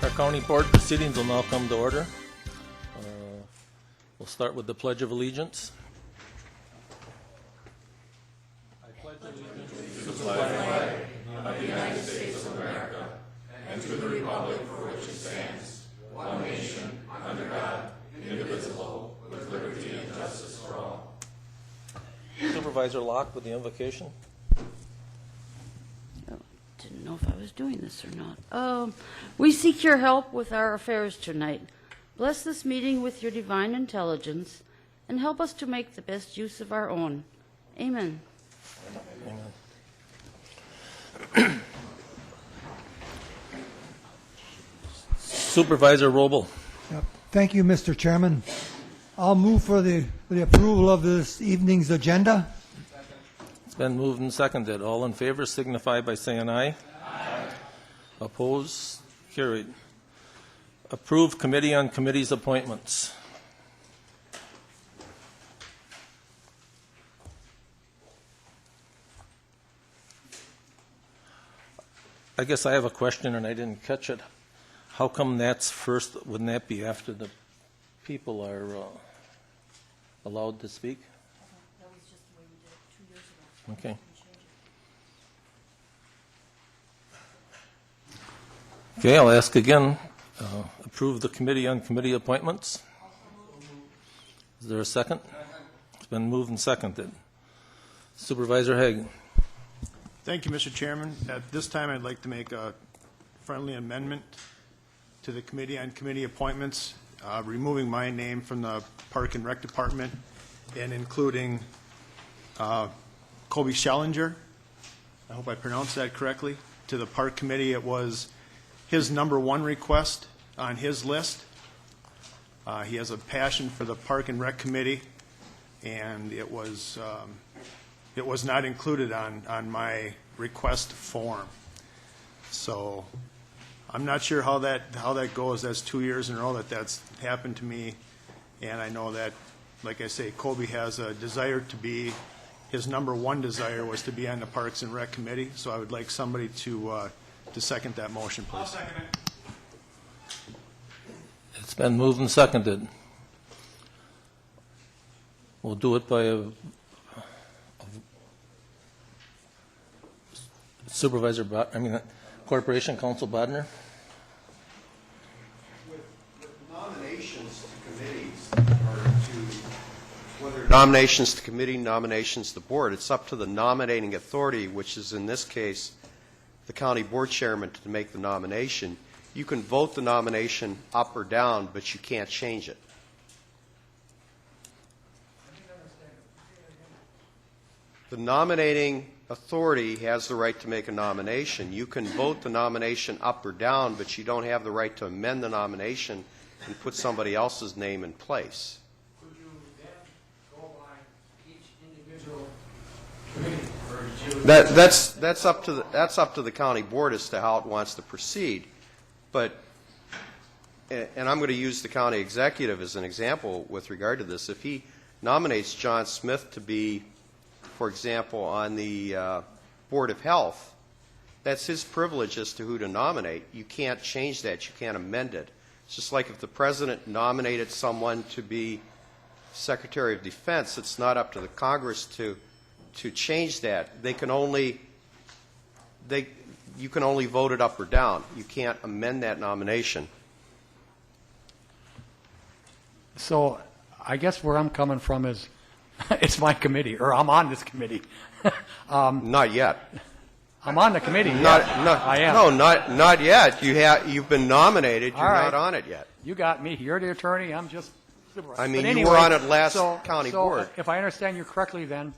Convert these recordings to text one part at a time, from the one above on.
Our county board proceedings will now come to order. We'll start with the Pledge of Allegiance. I pledge allegiance to the flag of the United States of America and to the republic for which it stands, one nation, under God, indivisible, with liberty and justice for all. Supervisor Locke with the invocation. Didn't know if I was doing this or not. We seek your help with our affairs tonight. Bless this meeting with your divine intelligence and help us to make the best use of our own. Amen. Amen. Supervisor Robel. Yep. Thank you, Mr. Chairman. I'll move for the approval of this evening's agenda. It's been moved and seconded. All in favor signify by saying aye. Aye. Opposed? Carried. Approve Committee on Committees appointments. I guess I have a question and I didn't catch it. How come that's first? Wouldn't that be after the people are allowed to speak? That was just the way we did it 2 years ago. Okay. Okay, I'll ask again. Approve the Committee on Committee appointments. Is there a second? It's been moved and seconded. Supervisor Hagan. Thank you, Mr. Chairman. At this time, I'd like to make a friendly amendment to the Committee on Committee appointments, removing my name from the Park and Rec Department and including Colby Schellinger. I hope I pronounced that correctly. To the Park Committee, it was his number one request on his list. He has a passion for the Park and Rec Committee, and it was not included on my request form. So I'm not sure how that goes. That's 2 years in a row that's happened to me, and I know that, like I say, Colby has a desire to be. His number one desire was to be on the Parks and Rec Committee. So I would like somebody to second that motion, please. I'll second it. It's been moved and seconded. We'll do it by a Supervisor, Corporation Counsel Bodner. With nominations to committees, or to whether nominations to committee, nominations to board, it's up to the nominating authority, which is in this case the county board chairman, to make the nomination. You can vote the nomination up or down, but you can't change it. The nominating authority has the right to make a nomination. You can vote the nomination up or down, but you don't have the right to amend the nomination and put somebody else's name in place. Could you then go by each individual committee, or did you? That's up to the county board as to how it wants to proceed. But, and I'm going to use the county executive as an example with regard to this. If he nominates John Smith to be, for example, on the Board of Health, that's his privilege as to who to nominate. You can't change that. You can't amend it. It's just like if the president nominated someone to be Secretary of Defense, it's not up to the Congress to change that. They can only you can only vote it up or down. You can't amend that nomination. So I guess where I'm coming from is it's my committee, or I'm on this committee. Not yet. I'm on the committee. I am. No, not yet. You've been nominated. You're not on it yet. You got me. You're the attorney. I'm just supervisor. I mean, But anyway, you were on it last county board. If I understand you correctly, then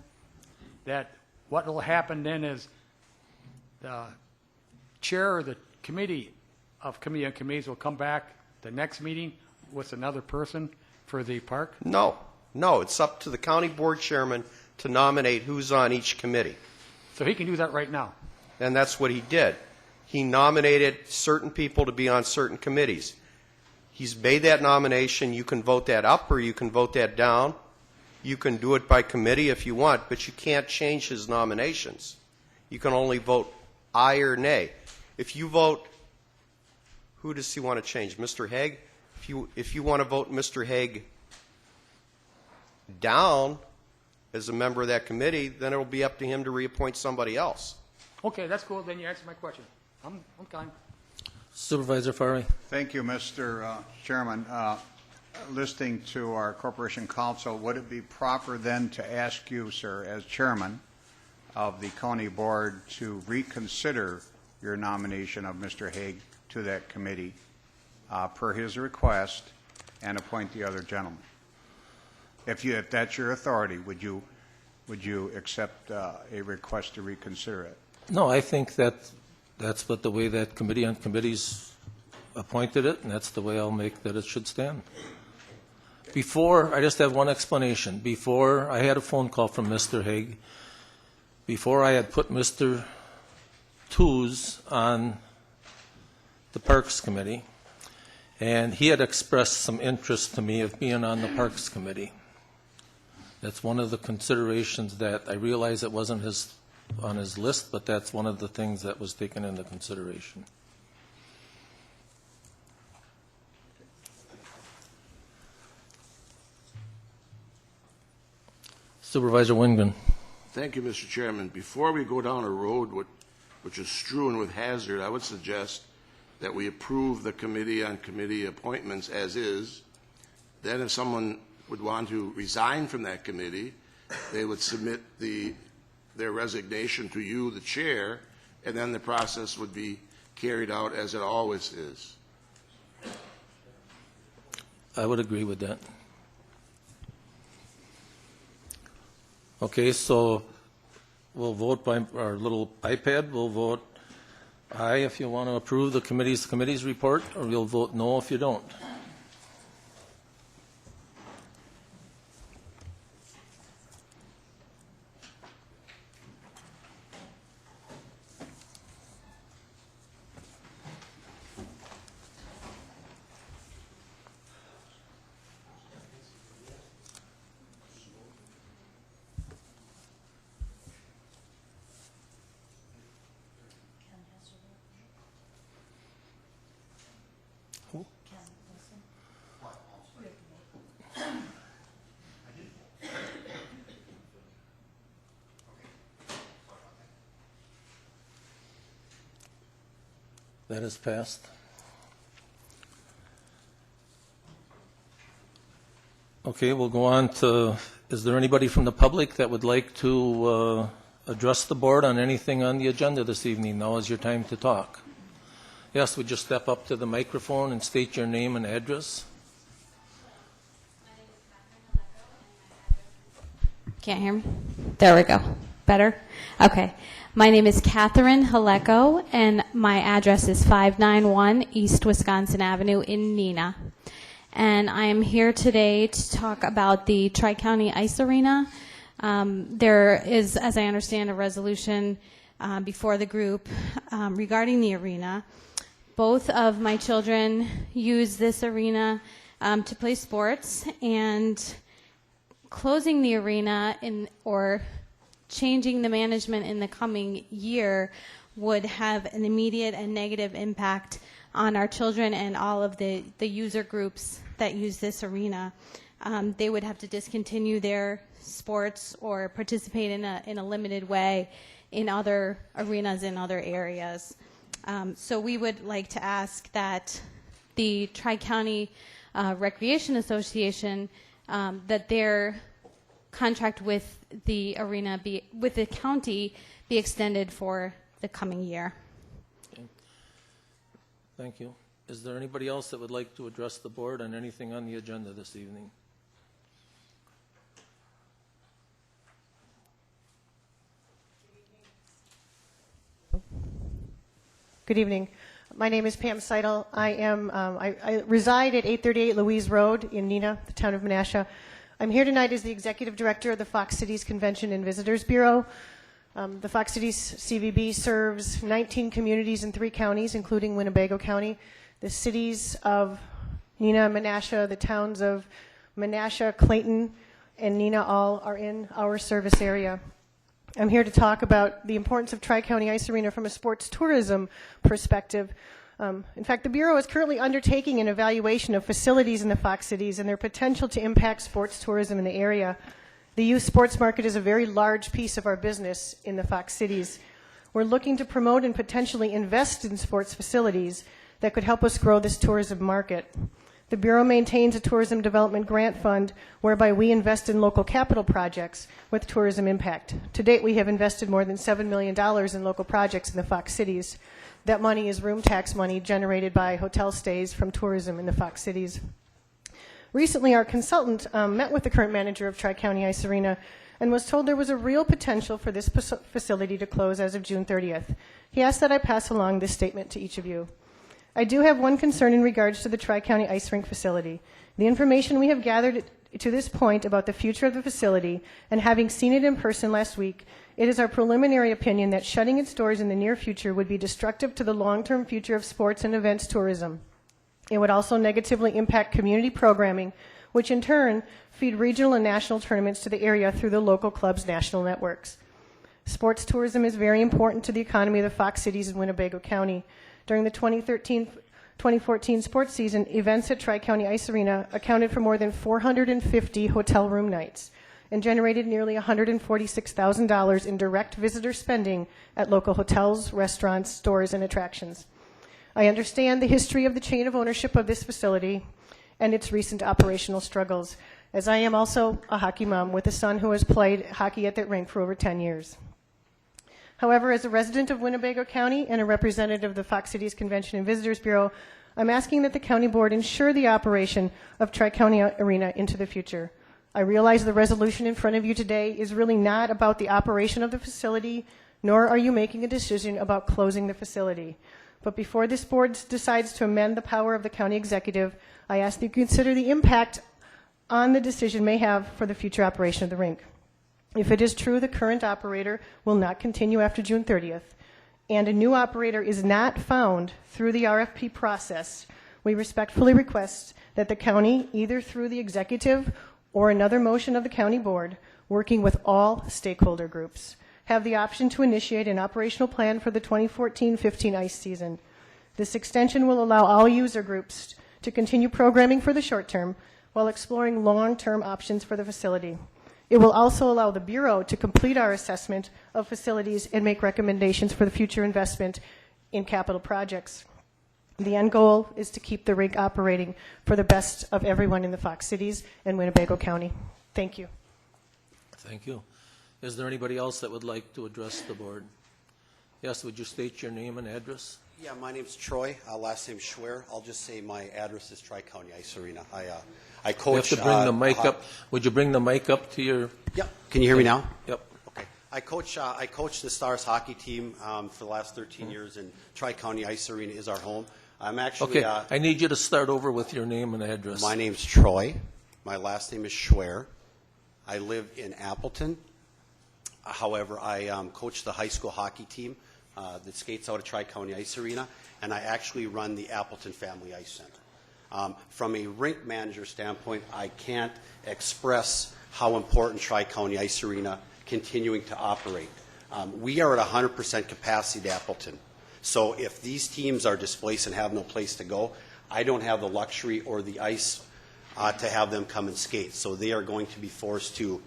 that what will happen then is the chair of the committee of committee on committees will come back the next meeting with another person for the park? No, it's up to the county board chairman to nominate who's on each committee. So he can do that right now? And that's what he did. He nominated certain people to be on certain committees. He's made that nomination. You can vote that up or you can vote that down. You can do it by committee if you want, but you can't change his nominations. You can only vote aye or nay. If you vote who does he want to change? Mr. Hague? If you want to vote Mr. Hague down as a member of that committee, then it will be up to him to reappoint somebody else. Okay, that's cool. Then you answered my question. I'm fine. Supervisor Farley. Thank you, Mr. Chairman. Listening to our Corporation Counsel, would it be proper then to ask you, sir, as chairman of the county board, to reconsider your nomination of Mr. Hague to that committee per his request and appoint the other gentleman? If that's your authority, would you accept a request to reconsider it? No, I think that's what the way that committee on committees appointed it, and that's the way I'll make that it should stand. I just have one explanation. Before, I had a phone call from Mr. Hague. Before I had put Mr. Tooze on the Parks Committee, and he had expressed some interest to me of being on the Parks Committee. That's one of the considerations that I realize it wasn't on his list, but that's one of the things that was taken into consideration. Supervisor Wingen. Thank you, Mr. Chairman. Before we go down a road which is strewn with hazard, I would suggest that we approve the committee on committee appointments as is. Then if someone would want to resign from that committee, they would submit their resignation to you, the chair, and then the process would be carried out as it always is. I would agree with that. Okay, so we'll vote by our little iPad. We'll vote aye if you want to approve the committee's report, or you'll vote no if you don't. That is passed. Okay, we'll go on to, is there anybody from the public that would like to address the board on anything on the agenda this evening? Now is your time to talk. Yes, would you step up to the microphone and state your name and address? Can't hear me? There we go. Better? Okay. My name is Catherine Haleko, and my address is 591 East Wisconsin Avenue in Neenah. And I am here today to talk about the Tri-County Ice Arena. There is, as I understand, a resolution before the group regarding the arena. Both of my children use this arena to play sports, and closing the arena or changing the management in the coming year would have an immediate and negative impact on our children and all of the user groups that use this arena. They would have to discontinue their sports or participate in a limited way in other arenas in other areas. So we would like to ask that the Tri-County Recreation Association, that their contract with the arena with the county be extended for the coming year. Okay. Thank you. Is there anybody else that would like to address the board on anything on the agenda this evening? Good evening. My name is Pam Seidel. I reside at 838 Louise Road in Neenah, the town of Menasha. I'm here tonight as the executive director of the Fox Cities Convention and Visitors Bureau. The Fox Cities CVB serves 19 communities in 3 counties, including Winnebago County. The cities of Neenah and Menasha, the towns of Menasha, Clayton, and Neenah all are in our service area. I'm here to talk about the importance of Tri-County Ice Arena from a sports tourism perspective. In fact, the Bureau is currently undertaking an evaluation of facilities in the Fox Cities and their potential to impact sports tourism in the area. The youth sports market is a very large piece of our business in the Fox Cities. We're looking to promote and potentially invest in sports facilities that could help us grow this tourism market. The Bureau maintains a tourism development grant fund whereby we invest in local capital projects with tourism impact. To date, we have invested more than $7 million in local projects in the Fox Cities. That money is room tax money generated by hotel stays from tourism in the Fox Cities. Recently, our consultant met with the current manager of Tri-County Ice Arena and was told there was a real potential for this facility to close as of June 30th. He asked that I pass along this statement to each of you. I do have one concern in regards to the Tri-County Ice Rink facility. The information we have gathered to this point about the future of the facility, and having seen it in person last week, it is our preliminary opinion that shutting its doors in the near future would be destructive to the long-term future of sports and events tourism. It would also negatively impact community programming, which in turn feed regional and national tournaments to the area through the local clubs' national networks. Sports tourism is very important to the economy of the Fox Cities and Winnebago County. During the 2013-2014 sports season, events at Tri-County Ice Arena accounted for more than 450 hotel room nights and generated nearly $146,000 in direct visitor spending at local hotels, restaurants, stores, and attractions. I understand the history of the chain of ownership of this facility and its recent operational struggles, as I am also a hockey mom with a son who has played hockey at that rink for over 10 years. However, as a resident of Winnebago County and a representative of the Fox Cities Convention and Visitors Bureau, I'm asking that the county board ensure the operation of Tri-County Arena into the future. I realize the resolution in front of you today is really not about the operation of the facility, nor are you making a decision about closing the facility. But before this board decides to amend the power of the county executive, I ask that you consider the impact on the decision may have for the future operation of the rink. If it is true the current operator will not continue after June 30th, and a new operator is not found through the RFP process, we respectfully request that the county, either through the executive or another motion of the county board, working with all stakeholder groups, have the option to initiate an operational plan for the 2014-15 ice season. This extension will allow all user groups to continue programming for the short term while exploring long-term options for the facility. It will also allow the Bureau to complete our assessment of facilities and make recommendations for the future investment in capital projects. The end goal is to keep the rink operating for the best of everyone in the Fox Cities and Winnebago County. Thank you. Thank you. Is there anybody else that would like to address the board? Yes, would you state your name and address? Yeah, my name's Troy. Last name Schwer. I'll just say my address is Tri-County Ice Arena. I coach. You have to bring the mic up. Would you bring the mic up to your? Yep. Can you hear me now? Yep. Okay. I coach the Stars hockey team for the last 13 years, and Tri-County Ice Arena is our home. I'm actually. Okay. I need you to start over with your name and address. My name's Troy. My last name is Schwer. I live in Appleton. However, I coach the high school hockey team that skates out of Tri-County Ice Arena, and I actually run the Appleton Family Ice Center. From a rink manager standpoint, I can't express how important Tri-County Ice Arena continuing to operate. We are at 100% capacity at Appleton. So if these teams are displaced and have no place to go, I don't have the luxury or the ice to have them come and skate. So they are going to be forced to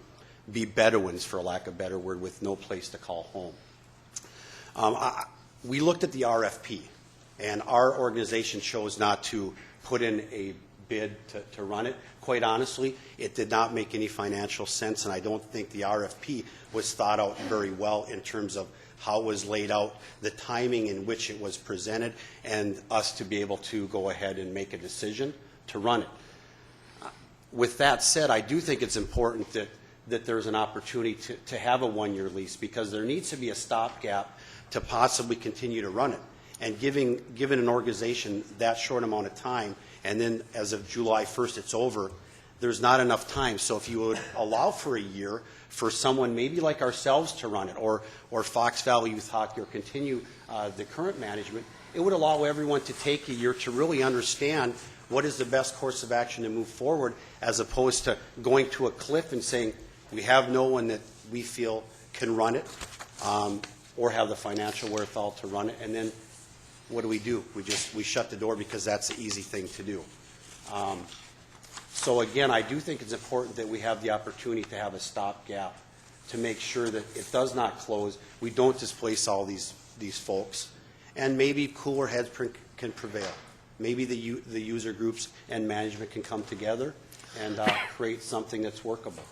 be Bedouins, for lack of a better word, with no place to call home. We looked at the RFP, and our organization chose not to put in a bid to run it. Quite honestly, it did not make any financial sense, and I don't think the RFP was thought out very well in terms of how it was laid out, the timing in which it was presented, and us to be able to go ahead and make a decision to run it. With that said, I do think it's important that there's an opportunity to have a one-year lease, because there needs to be a stopgap to possibly continue to run it. And given an organization that short amount of time, and then as of July 1st it's over, there's not enough time. So if you would allow for a year for someone maybe like ourselves to run it, or Fox Valley Youth Hockey, or continue the current management, it would allow everyone to take a year to really understand what is the best course of action to move forward, as opposed to going to a cliff and saying, we have no one that we feel can run it, or have the financial wherewithal to run it, and then what do? We shut the door because that's the easy thing to do. So again, I do think it's important that we have the opportunity to have a stopgap to make sure that it does not close. We don't displace all these folks, and maybe cooler heads can prevail. Maybe the user groups and management can come together and create something that's workable.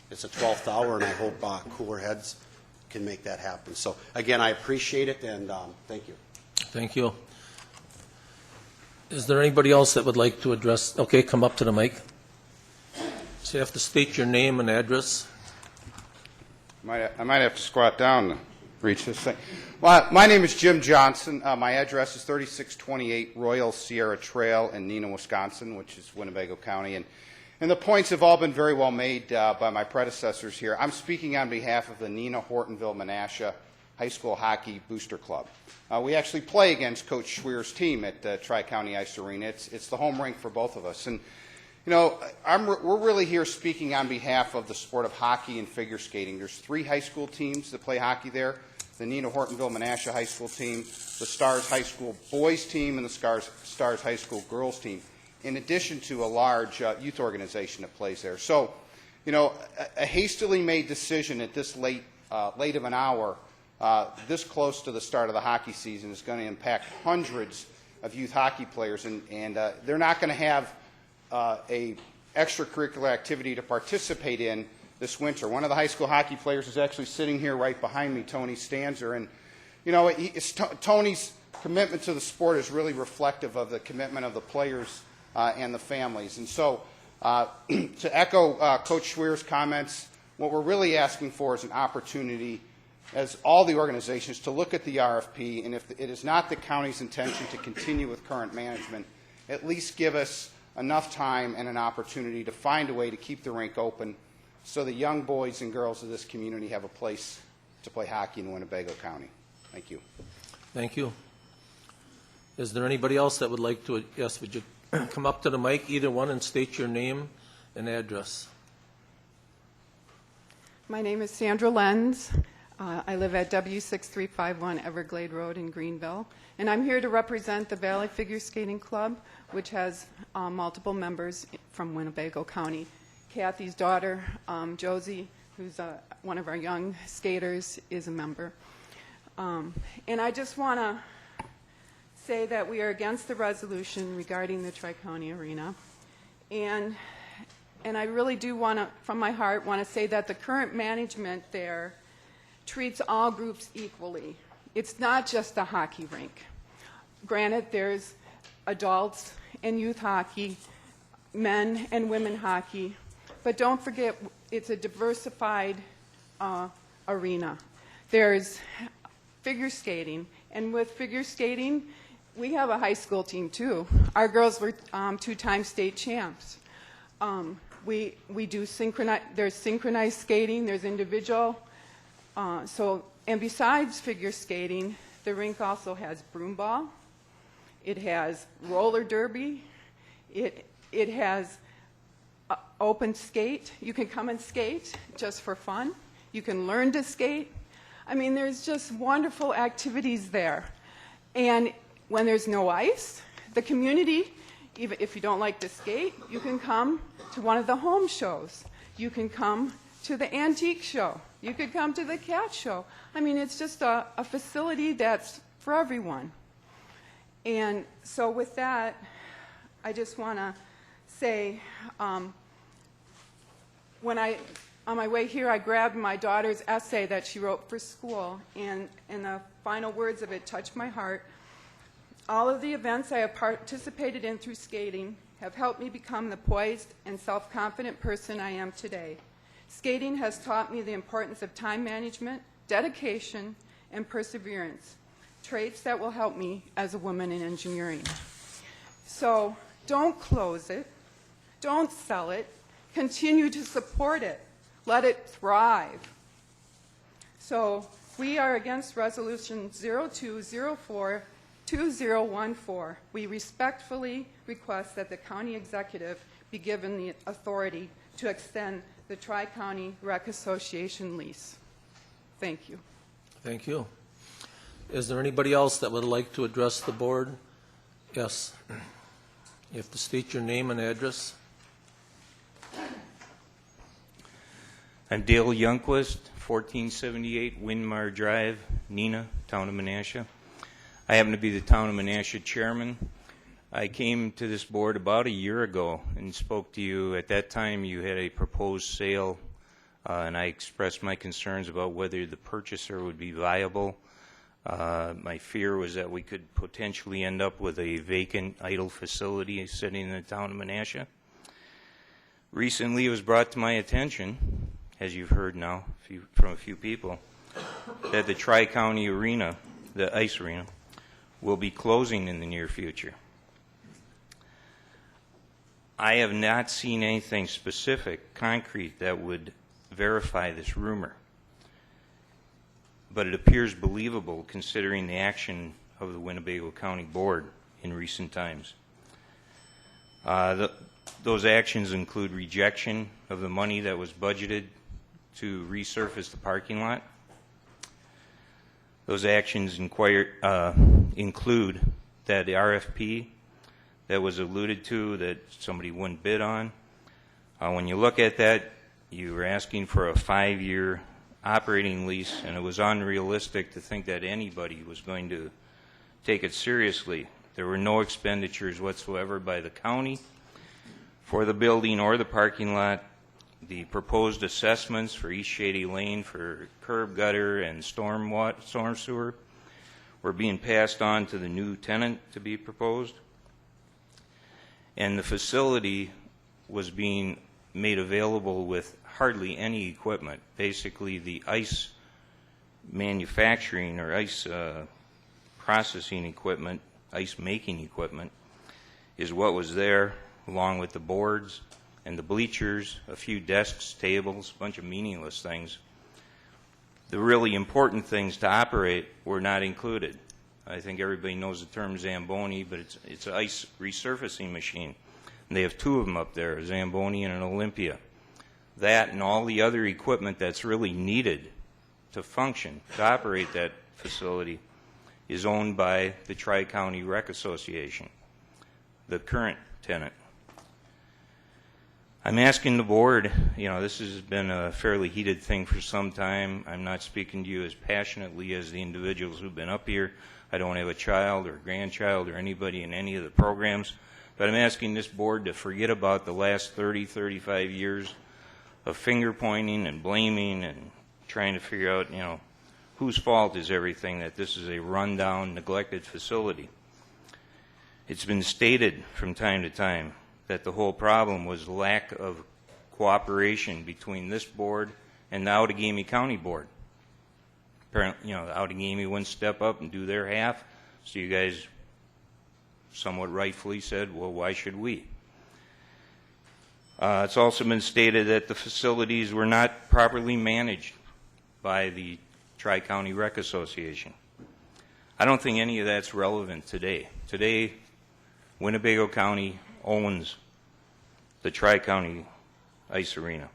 It's a 12th hour, and I hope cooler heads can make that happen. So again, I appreciate it, and thank you. Thank you. Is there anybody else that would like to address? Okay, come up to the mic. So you have to state your name and address. I might have to squat down to reach this thing. Well, my name is Jim Johnson. My address is 3628 Royal Sierra Trail in Neenah, Wisconsin, which is Winnebago County. And the points have all been very well made by my predecessors here. I'm speaking on behalf of the Neenah Hortonville Menasha High School Hockey Booster Club. We actually play against Coach Schweer's team at Tri-County Ice Arena. It's the home rink for both of us. And, you know, we're really here speaking on behalf of the sport of hockey and figure skating. There's 3 high school teams that play hockey there: the Neenah Hortonville Menasha High School team, the Stars High School boys team, and the Stars High School girls team, in addition to a large youth organization that plays there. So, you know, a hastily made decision at this late of an hour, this close to the start of the hockey season, is going to impact hundreds of youth hockey players, and they're not going to have a extracurricular activity to participate in this winter. One of the high school hockey players is actually sitting here right behind me, Tony Stanzer, and you know, Tony's commitment to the sport is really reflective of the commitment of the players and the families. And so, to echo Coach Schweer's comments, what we're really asking for is an opportunity, as all the organizations, to look at the RFP, and if it is not the county's intention to continue with current management, at least give us enough time and an opportunity to find a way to keep the rink open so the young boys and girls of this community have a place to play hockey in Winnebago County. Thank you. Thank you. Is there anybody else that would like to? Yes, would you come up to the mic, either one, and state your name and address? My name is Sandra Lenz. I live at W6351 Everglade Road in Greenville, and I'm here to represent the Valley Figure Skating Club, which has multiple members from Winnebago County. Kathy's daughter, Josie, who's one of our young skaters, is a member. And I just want to say that we are against the resolution regarding the Tri-County Arena. And I really do want to, from my heart, want to say that the current management there treats all groups equally. It's not just a hockey rink. Granted, there's adults and youth hockey, men and women hockey, but don't forget it's a diversified arena. There's figure skating, and with figure skating, we have a high school team too. Our girls were 2-time state champs. We do there's synchronized skating, there's individual. And besides figure skating, the rink also has broomball. It has roller derby. It has open skate. You can come and skate just for fun. You can learn to skate. I mean, there's just wonderful activities there. And when there's no ice, the community, even if you don't like to skate, you can come to one of the home shows. You can come to the antique show. You could come to the cat show. I mean, it's just a facility that's for everyone. And so with that, I just want to say, on my way here, I grabbed my daughter's essay that she wrote for school, and the final words of it touched my heart. All of the events I have participated in through skating have helped me become the poised and self-confident person I am today. Skating has taught me the importance of time management, dedication, and perseverance, traits that will help me as a woman in engineering. So don't close it. Don't sell it. Continue to support it. Let it thrive. So we are against Resolution 0204-2014. We respectfully request that the county executive be given the authority to extend the Tri-County Rec Association lease. Thank you. Thank you. Is there anybody else that would like to address the board? Yes. You have to state your name and address. I'm Dale Youngquist, 1478 Windmar Drive, Neenah, Town of Menasha. I happen to be the Town of Menasha chairman. I came to this board about a year ago and spoke to you. At that time, you had a proposed sale, and I expressed my concerns about whether the purchaser would be viable. My fear was that we could potentially end up with a vacant, idle facility sitting in the Town of Menasha. Recently, it was brought to my attention, as you've heard now from a few people, that the Tri-County Arena, the ice arena, will be closing in the near future. I have not seen anything specific, concrete, that would verify this rumor, but it appears believable considering the action of the Winnebago County Board in recent times. Those actions include rejection of the money that was budgeted to resurface the parking lot. Those actions include that the RFP that was alluded to that somebody wouldn't bid on. When you look at that, you were asking for a 5-year operating lease, and it was unrealistic to think that anybody was going to take it seriously. There were no expenditures whatsoever by the county for the building or the parking lot. The proposed assessments for East Shady Lane for curb, gutter, and storm sewer were being passed on to the new tenant to be proposed. And the facility was being made available with hardly any equipment. Basically, the ice manufacturing or ice processing equipment, ice making equipment, is what was there, along with the boards and the bleachers, a few desks, tables, a bunch of meaningless things. The really important things to operate were not included. I think everybody knows the term Zamboni, but it's an ice resurfacing machine. And they have 2 of them up there, a Zamboni and an Olympia. That and all the other equipment that's really needed to function, to operate that facility, is owned by the Tri-County Rec Association, the current tenant. I'm asking the board, this has been a fairly heated thing for some time. I'm not speaking to you as passionately as the individuals who've been up here. I don't have a child or grandchild or anybody in any of the programs, but I'm asking this board to forget about the last 30, 35 years of finger pointing and blaming and trying to figure out, whose fault is everything, that this is a rundown, neglected facility. It's been stated from time to time that the whole problem was lack of cooperation between this board and the Outagamie County Board. Apparently, the Outagamie wouldn't step up and do their half, so you guys somewhat rightfully said, well, why should we? It's also been stated that the facilities were not properly managed by the Tri-County Rec Association. I don't think any of that's relevant today. Today, Winnebago County owns the Tri-County Ice Arena.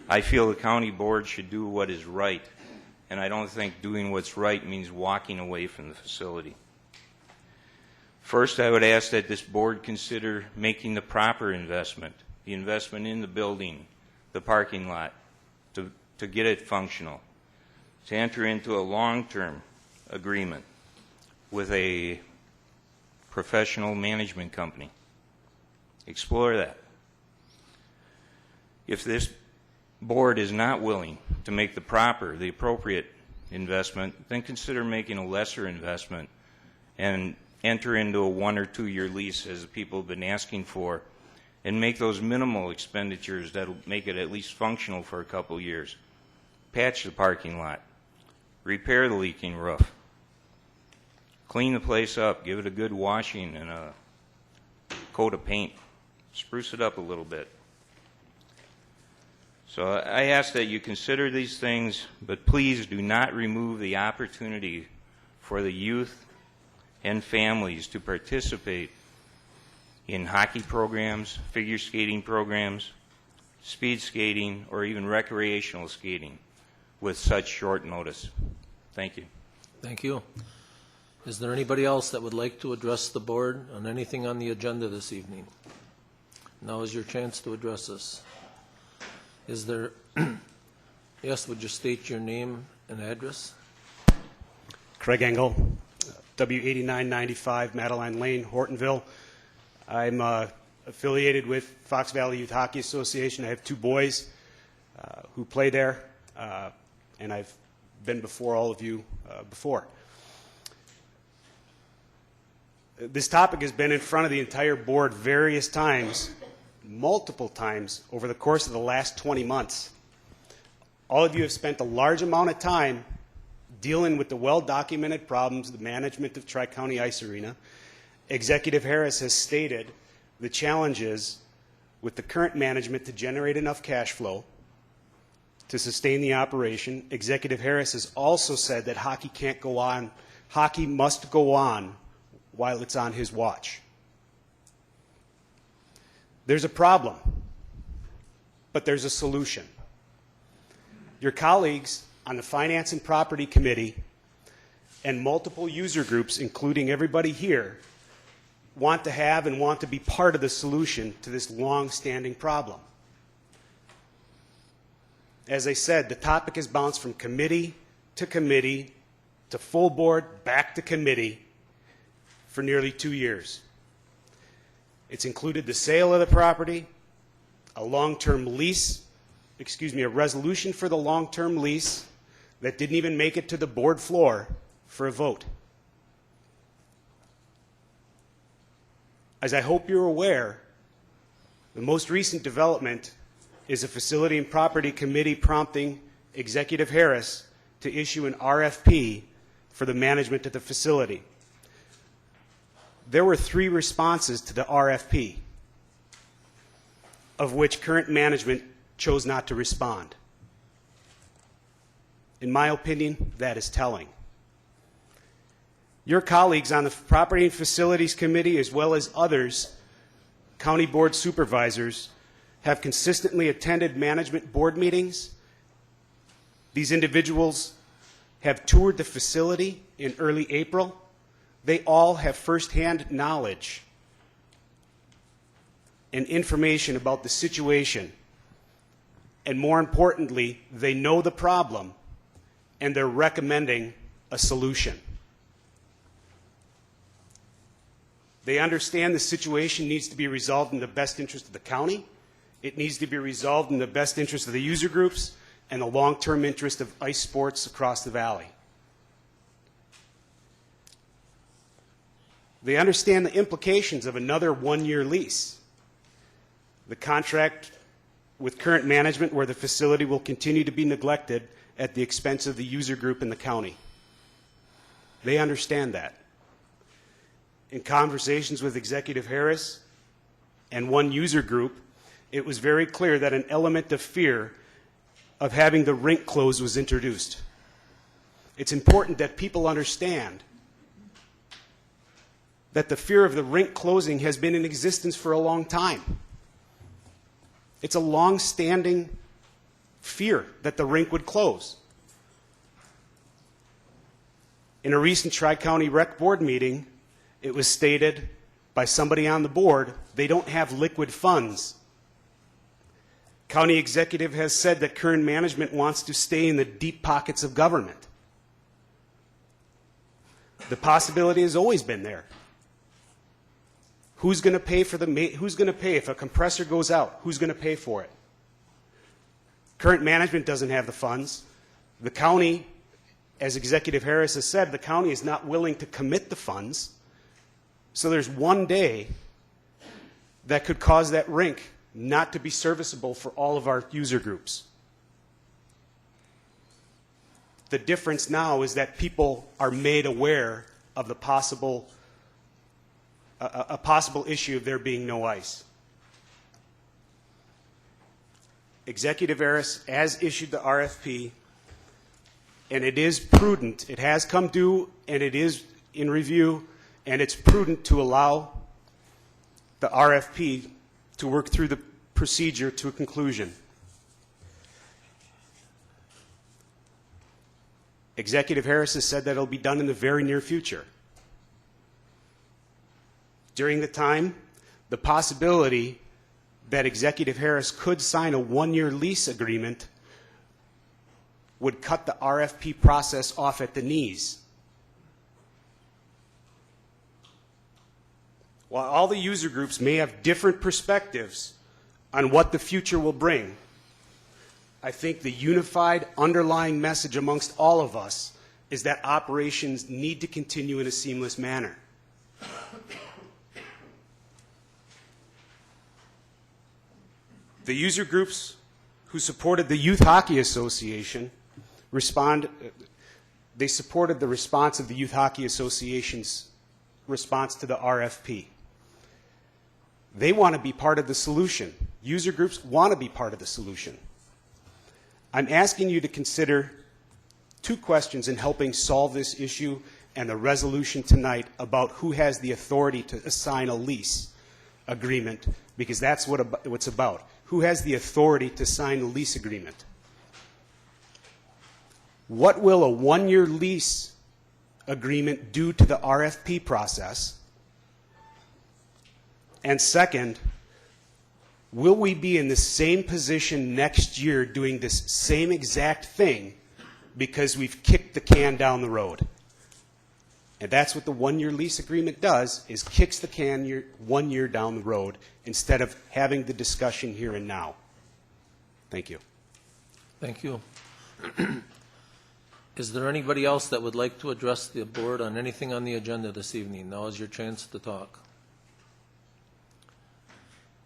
I feel the county board should do what is right, and I don't think doing what's right means walking away from the facility. First, I would ask that this board consider making the proper investment, the investment in the building, the parking lot, to get it functional, to enter into a long-term agreement with a professional management company. Explore that. If this board is not willing to make the appropriate investment, then consider making a lesser investment and enter into a 1 or 2 year lease, as the people have been asking for, and make those minimal expenditures that will make it at least functional for a couple years. Patch the parking lot, repair the leaking roof, clean the place up, give it a good washing and a coat of paint, spruce it up a little bit. So I ask that you consider these things, but please do not remove the opportunity for the youth and families to participate in hockey programs, figure skating programs, speed skating, or even recreational skating with such short notice. Thank you. Thank you. Is there anybody else that would like to address the board on anything on the agenda this evening? Now is your chance to address us. Is there, yes, would you state your name and address? Craig Engel, W8995 Madeline Lane, Hortonville. I'm affiliated with Fox Valley Youth Hockey Association. I have two boys who play there, and I've been before all of you before. This topic has been in front of the entire board various times, multiple times, over the course of the last 20 months. All of you have spent a large amount of time dealing with the well-documented problems of the management of Tri-County Ice Arena. Executive Harris has stated the challenges with the current management to generate enough cash flow to sustain the operation. Executive Harris has also said that hockey can't go on, hockey must go on while it's on his watch. There's a problem, but there's a solution. Your colleagues on the Finance and Property Committee and multiple user groups, including everybody here, want to have and want to be part of the solution to this long-standing problem. As I said, the topic has bounced from committee to full board, back to committee for nearly 2 years. It's included the sale of the property, a long-term lease, a resolution for the long-term lease that didn't even make it to the board floor for a vote. As I hope you're aware, the most recent development is a Facility and Property Committee prompting Executive Harris to issue an RFP for the management of the facility. There were 3 responses to the RFP, of which current management chose not to respond. In my opinion, that is telling. Your colleagues on the Property and Facilities Committee, as well as others, county board supervisors, have consistently attended management board meetings. These individuals have toured the facility in early April. They all have firsthand knowledge and information about the situation. And more importantly, they know the problem and they're recommending a solution. They understand the situation needs to be resolved in the best interest of the county. It needs to be resolved in the best interest of the user groups and the long-term interest of ice sports across the valley. They understand the implications of another 1-year lease. The contract with current management where the facility will continue to be neglected at the expense of the user group in the county. They understand that. In conversations with Executive Harris and one user group, it was very clear that an element of fear of having the rink closed was introduced. It's important that people understand that the fear of the rink closing has been in existence for a long time. It's a long-standing fear that the rink would close. In a recent Tri-County Rec Board meeting, it was stated by somebody on the board, they don't have liquid funds. County executive has said that current management wants to stay in the deep pockets of government. The possibility has always been there. Who's going to pay for who's going to pay if a compressor goes out? Who's going to pay for it? Current management doesn't have the funds. The county, as Executive Harris has said, the county is not willing to commit the funds. So there's one day that could cause that rink not to be serviceable for all of our user groups. The difference now is that people are made aware of the possible issue of there being no ice. Executive Harris has issued the RFP, and it is prudent. It has come due, and it is in review, and it's prudent to allow the RFP to work through the procedure to a conclusion. Executive Harris has said that it'll be done in the very near future. During the time, the possibility that Executive Harris could sign a one-year lease agreement would cut the RFP process off at the knees. While all the user groups may have different perspectives on what the future will bring, I think the unified underlying message amongst all of us is that operations need to continue in a seamless manner. The user groups who supported the Youth Hockey Association they supported the response of the Youth Hockey Association's response to the RFP. They want to be part of the solution. User groups want to be part of the solution. I'm asking you to consider two questions in helping solve this issue and the resolution tonight about who has the authority to assign a lease agreement, because that's what it's about. Who has the authority to sign a lease agreement? What will a one-year lease agreement do to the RFP process? And second, will we be in the same position next year doing this same exact thing because we've kicked the can down the road? And that's what the one-year lease agreement does, is kicks the can 1 year down the road instead of having the discussion here and now. Thank you. Thank you. Is there anybody else that would like to address the board on anything on the agenda this evening? Now is your chance to talk.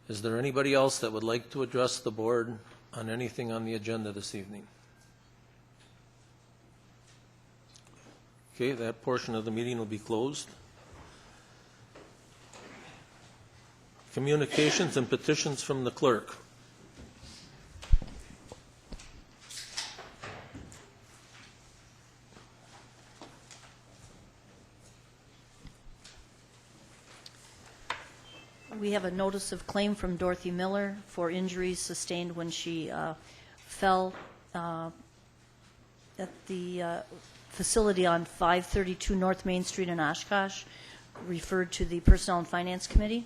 Is there anybody else that would like to address the board on anything on the agenda this evening? Okay, that portion of the meeting will be closed. Communications and petitions from the clerk. We have a notice of claim from Dorothy Miller for injuries sustained when she fell at the facility on 532 North Main Street in Oshkosh, referred to the Personnel and Finance Committee.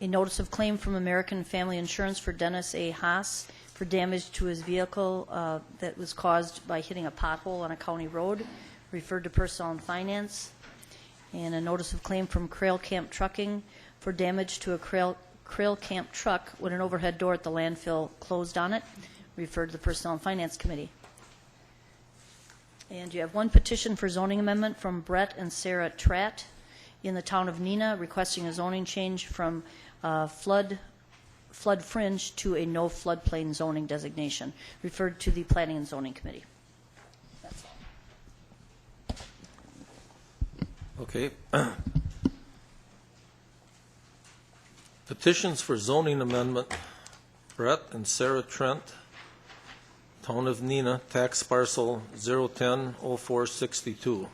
A notice of claim from American Family Insurance for Dennis A. Haas for damage to his vehicle that was caused by hitting a pothole on a county road, referred to Personnel and Finance. And a notice of claim from Crail Camp Trucking for damage to a Crail Camp truck when an overhead door at the landfill closed on it, referred to the Personnel and Finance Committee. And you have one petition for zoning amendment from Brett and Sarah Tratt in the town of Neenah, requesting a zoning change from flood fringe to a no floodplain zoning designation, referred to the Planning and Zoning Committee. That's all. Okay. Petitions for zoning amendment, Brett and Sarah Trent, Town of Neenah, tax parcel 010-0462.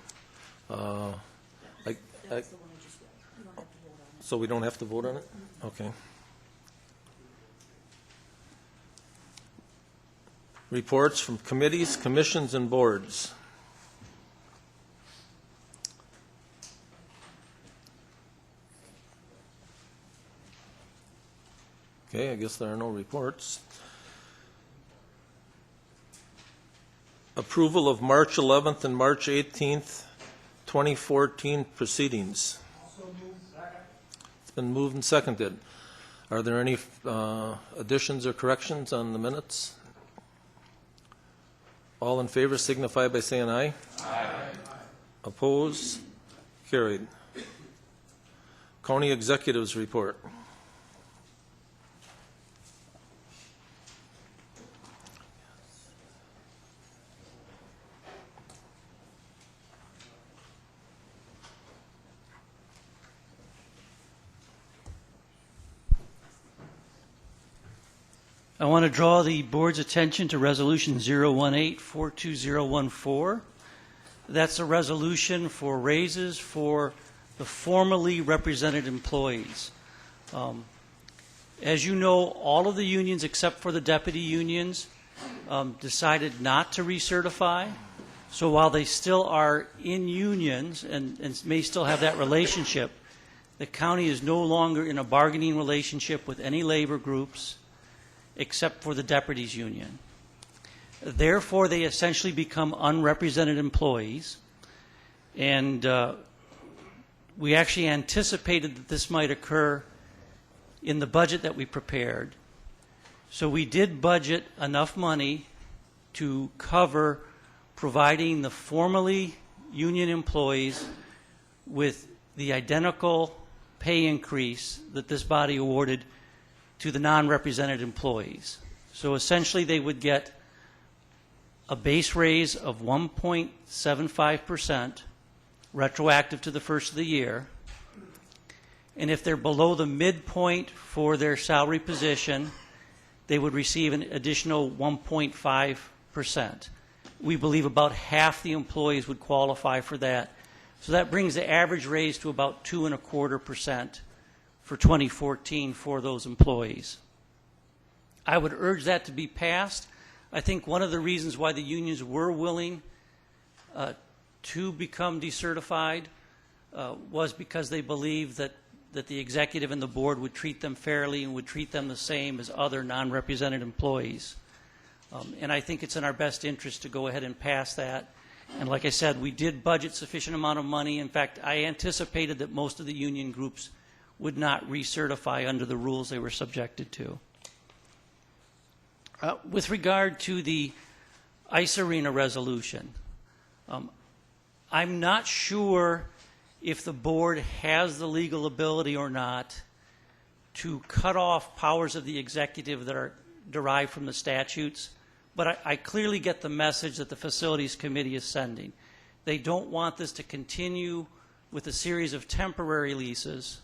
So we don't have to vote on it? Okay. Reports from committees, commissions, and boards. Okay, I guess there are no reports. Approval of March 11th and March 18th, 2014 proceedings. It's been moved and seconded. Are there any additions or corrections on the minutes? All in favor signify by saying aye. Aye. Opposed? Carried. County Executives Report. I want to draw the board's attention to Resolution 018-42014. That's a resolution for raises for the formally represented employees. As you know, all of the unions except for the deputy unions decided not to recertify. So while they still are in unions and may still have that relationship, the county is no longer in a bargaining relationship with any labor groups except for the deputies union. Therefore, they essentially become unrepresented employees. And we actually anticipated that this might occur in the budget that we prepared. So we did budget enough money to cover providing the formerly union employees with the identical pay increase that this body awarded to the non-represented employees. So essentially they would get a base raise of 1.75%, retroactive to the first of the year. And if they're below the midpoint for their salary position, they would receive an additional 1.5%. We believe about half the employees would qualify for that. So that brings the average raise to about 2.25% for 2014 for those employees. I would urge that to be passed. I think one of the reasons why the unions were willing to become decertified was because they believed that the executive and the board would treat them fairly and would treat them the same as other non-represented employees. And I think it's in our best interest to go ahead and pass that. And like I said, we did budget sufficient amount of money. In fact, I anticipated that most of the union groups would not recertify under the rules they were subjected to. With regard to the ice arena resolution, I'm not sure if the board has the legal ability or not to cut off powers of the executive that are derived from the statutes, but I clearly get the message that the Facilities Committee is sending. They don't want this to continue with a series of temporary leases.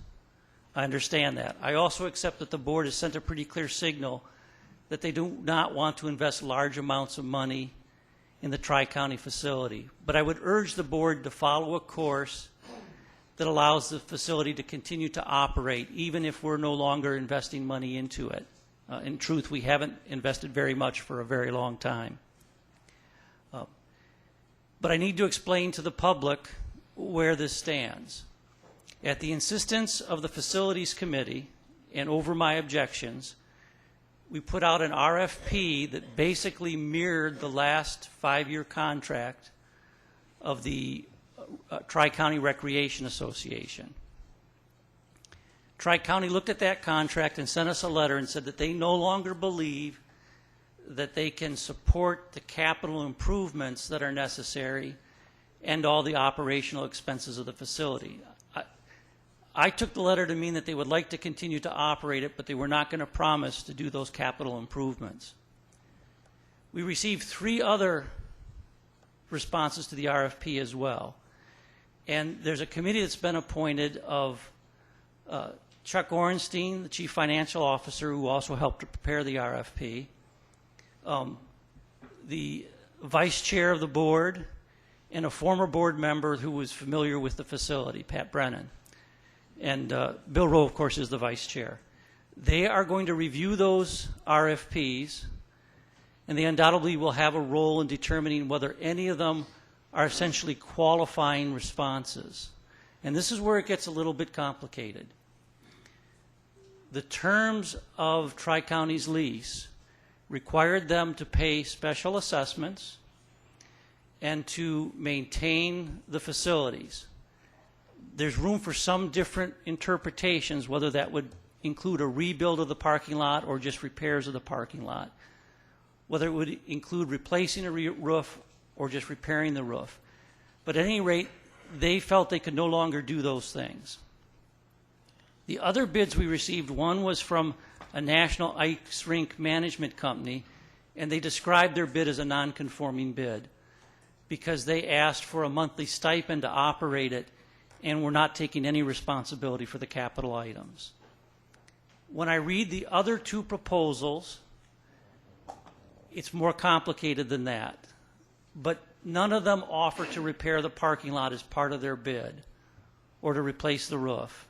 I understand that. I also accept that the board has sent a pretty clear signal that they do not want to invest large amounts of money in the Tri-County facility. But I would urge the board to follow a course that allows the facility to continue to operate, even if we're no longer investing money into it. In truth, we haven't invested very much for a very long time. But I need to explain to the public where this stands. At the insistence of the Facilities Committee and over my objections, we put out an RFP that basically mirrored the last 5-year contract of the Tri-County Recreation Association. Tri-County looked at that contract and sent us a letter and said that they no longer believe that they can support the capital improvements that are necessary and all the operational expenses of the facility. I took the letter to mean that they would like to continue to operate it, but they were not going to promise to do those capital improvements. We received 3 other responses to the RFP as well. And there's a committee that's been appointed of Chuck Orenstein, the Chief Financial Officer, who also helped to prepare the RFP, the Vice Chair of the Board, and a former board member who was familiar with the facility, Pat Brennan. And Bill Rowe, of course, is the Vice Chair. They are going to review those RFPs, and they undoubtedly will have a role in determining whether any of them are essentially qualifying responses. And this is where it gets a little bit complicated. The terms of Tri-County's lease required them to pay special assessments and to maintain the facilities. There's room for some different interpretations, whether that would include a rebuild of the parking lot or just repairs of the parking lot, whether it would include replacing a roof or just repairing the roof. But at any rate, they felt they could no longer do those things. The other bids we received, one was from a national ice rink management company, and they described their bid as a non-conforming bid because they asked for a monthly stipend to operate it and were not taking any responsibility for the capital items. When I read the other 2 proposals, it's more complicated than that. But none of them offer to repair the parking lot as part of their bid or to replace the roof.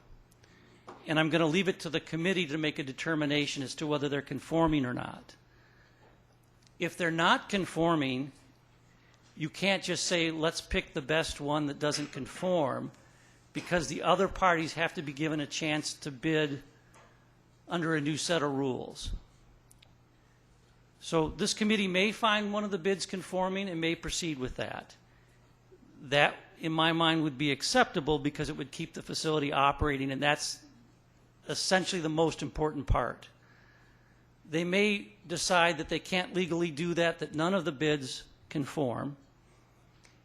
And I'm going to leave it to the committee to make a determination as to whether they're conforming or not. if they're not conforming, you can't just say, let's pick the best one that doesn't conform, because the other parties have to be given a chance to bid under a new set of rules. So this committee may find one of the bids conforming and may proceed with that. That, in my mind, would be acceptable because it would keep the facility operating, and that's essentially the most important part. They may decide that they can't legally do that, that none of the bids conform,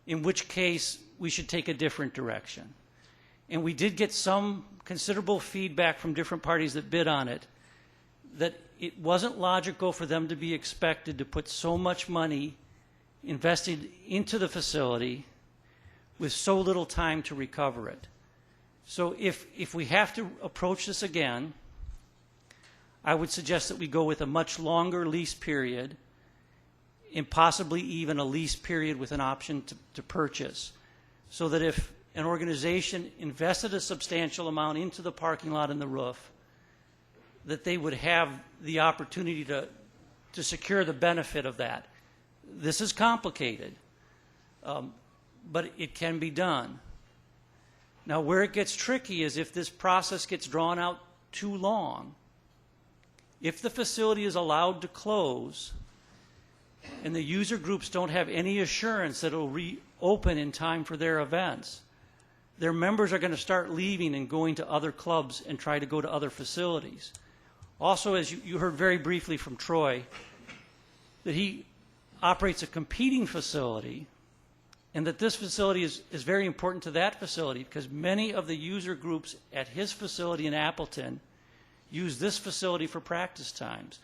in which case we should take a different direction. And we did get some considerable feedback from different parties that bid on it, that it wasn't logical for them to be expected to put so much money invested into the facility with so little time to recover it. So if we have to approach this again, I would suggest that we go with a much longer lease period and possibly even a lease period with an option to purchase, so that if an organization invested a substantial amount into the parking lot and the roof, that they would have the opportunity to secure the benefit of that. This is complicated, but it can be done. Now, where it gets tricky is if this process gets drawn out too long. If the facility is allowed to close and the user groups don't have any assurance that it will reopen in time for their events, their members are going to start leaving and going to other clubs and try to go to other facilities. Also, as you heard very briefly from Troy, that he operates a competing facility, and that this facility is very important to that facility because many of the user groups at his facility in Appleton use this facility for practice times.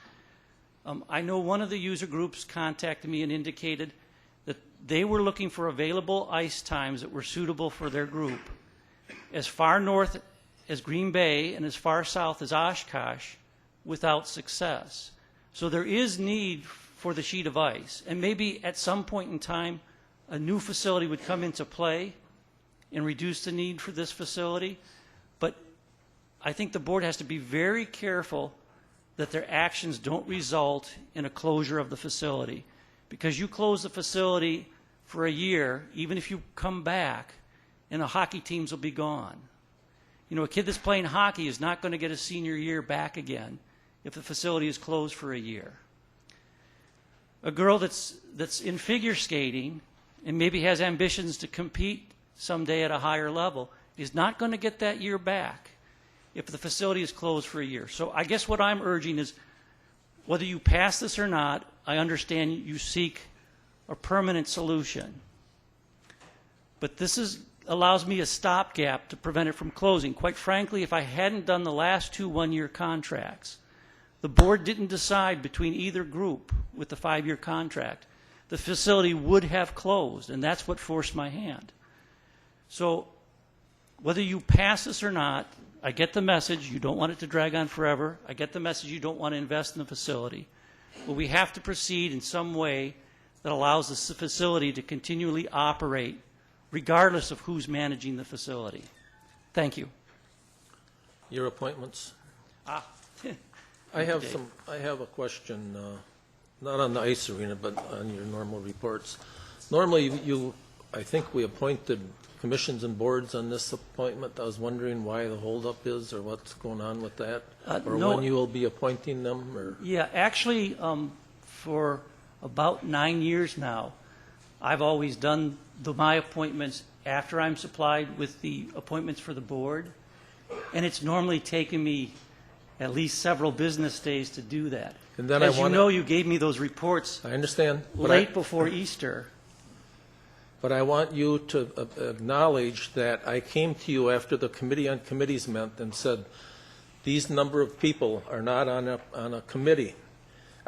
I know one of the user groups contacted me and indicated that they were looking for available ice times that were suitable for their group as far north as Green Bay and as far south as Oshkosh without success. So there is need for the sheet of ice, and maybe at some point in time a new facility would come into play and reduce the need for this facility. But I think the board has to be very careful that their actions don't result in a closure of the facility. Because you close the facility for a year, even if you come back, and the hockey teams will be gone. You know, a kid that's playing hockey is not going to get a senior year back again if the facility is closed for a year. A girl that's in figure skating and maybe has ambitions to compete someday at a higher level is not going to get that year back if the facility is closed for a year. So I guess what I'm urging is, whether you pass this or not, I understand you seek a permanent solution. But this allows me a stopgap to prevent it from closing. Quite frankly, if I hadn't done the last 2 one-year contracts, the board didn't decide between either group with the 5-year contract, the facility would have closed, and that's what forced my hand. So whether you pass this or not, I get the message you don't want it to drag on forever. I get the message you don't want to invest in the facility. But we have to proceed in some way that allows the facility to continually operate regardless of who's managing the facility. Thank you. Your appointments? I have a question, not on the ice arena, but on your normal reports. Normally, I think we appointed commissions and boards on this appointment. I was wondering why the holdup is, or what's going on with that, or no. when you will be appointing them, or? Yeah, actually, for about 9 years now, I've always done my appointments after I'm supplied with the appointments for the board, and it's normally taken me at least several business days to do that. And then As you know, you gave me those reports. I understand. Late before Easter. But I want you to acknowledge that I came to you after the Committee on Committees met and said, these number of people are not on a committee.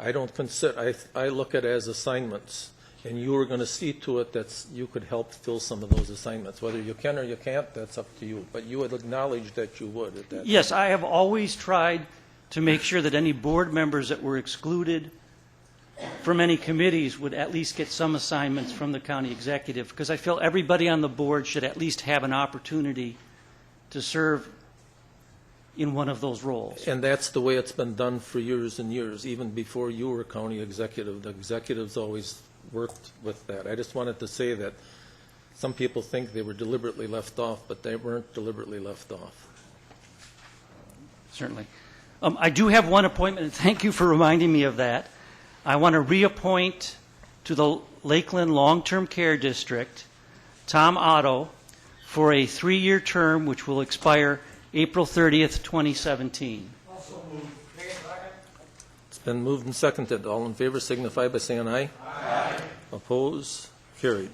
I don't consider, I look at it as assignments. And you were going to see to it that you could help fill some of those assignments. Whether you can or you can't, that's up to you. But you would acknowledge that you would at that Yes, time. I have always tried to make sure that any board members that were excluded from any committees would at least get some assignments from the county executive, because I feel everybody on the board should at least have an opportunity to serve in one of those roles. And that's the way it's been done for years and years, even before you were county executive. The executives always worked with that. I just wanted to say that some people think they were deliberately left off, but they weren't deliberately left off. Certainly. I do have one appointment, and thank you for reminding me of that. I want to reappoint to the Lakeland Long-Term Care District Tom Otto for a 3-year term which will expire April 30th, 2017. It's been moved and seconded. All in favor signify by saying aye. Aye. Oppose? Carried.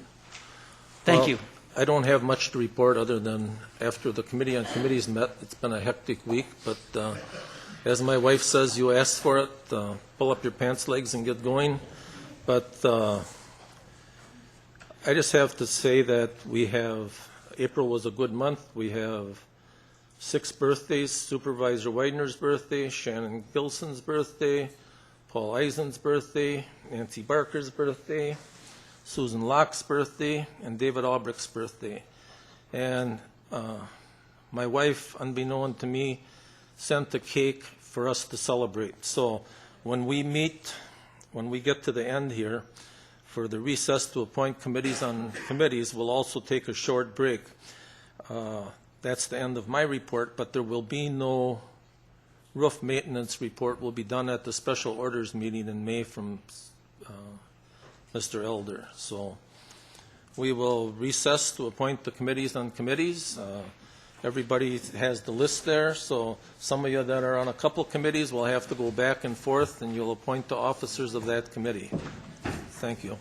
Thank Well, you. I don't have much to report other than after the Committee on Committees met, it's been a hectic week, but as my wife says, you asked for it, pull up your pants legs and get going. But I just have to say that April was a good month. We have 6 birthdays: Supervisor Widener's birthday, Shannon Gilson's birthday, Paul Eisen's birthday, Nancy Barker's birthday, Susan Locke's birthday, and David Albrecht's birthday. And my wife, unbeknown to me, sent a cake for us to celebrate. So when we get to the end here, for the recess to appoint committees on committees, we'll also take a short break. That's the end of my report, but there will be no roof maintenance report. Will be done at the special orders meeting in May from Mr. Elder. So we will recess to appoint the committees on committees. Everybody has the list there, so some of you that are on a couple committees will have to go back and forth, and you'll appoint the officers of that committee. Thank you.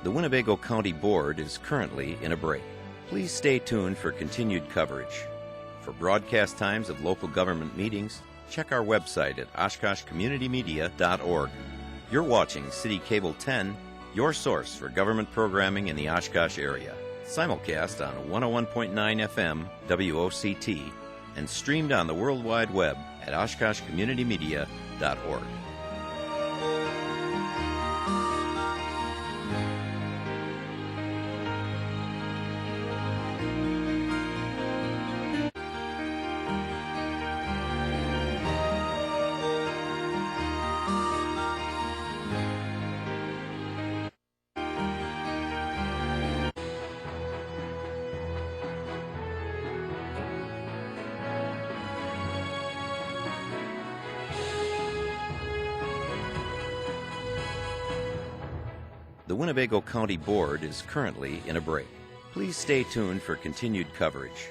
The Winnebago County Board is currently in a break. Please stay tuned for continued coverage. For broadcast times of local government meetings, check our website at oshkoshcommunitymedia.org. You're watching City Cable 10, your source for government programming in the Oshkosh area. Simulcast on 101.9 FM WOCT and streamed on the World Wide Web at oshkoshcommunitymedia.org. The Winnebago County Board is currently in a break. Please stay tuned for continued coverage.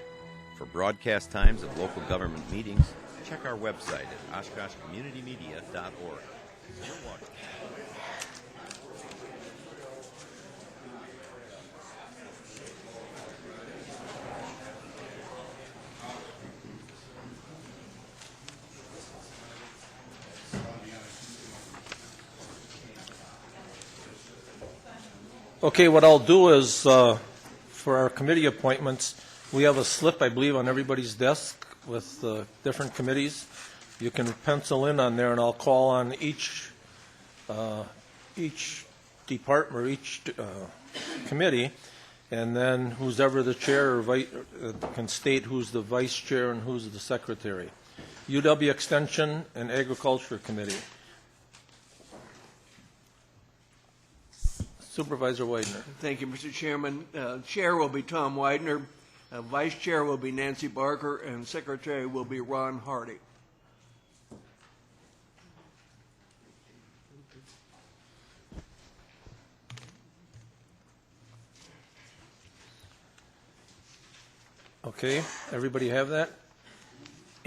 For broadcast times of local government meetings, check our website at oshkoshcommunitymedia.org. You're watching. Okay, what I'll do is, for our committee appointments, we have a slip, I believe, on everybody's desk with different committees. You can pencil in on there, and I'll call on each department or each committee, and then who's ever the chair or can state who's the vice chair and who's the secretary. UW Extension and Agriculture Committee. Supervisor Widener. Thank you, Mr. Chairman. Chair will be Tom Widener, Vice Chair will be Nancy Barker, and Secretary will be Ron Hardy. Okay, everybody have that?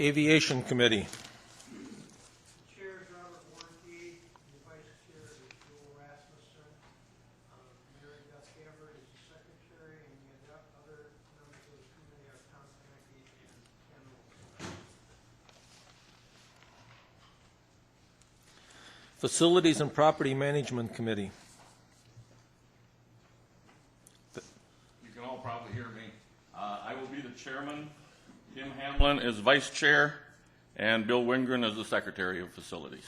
Aviation Committee. Facilities and Property Management Committee. You can all probably hear me. I will be the chairman. Tim Hamlin is vice chair, and Bill Wingren is the secretary of facilities.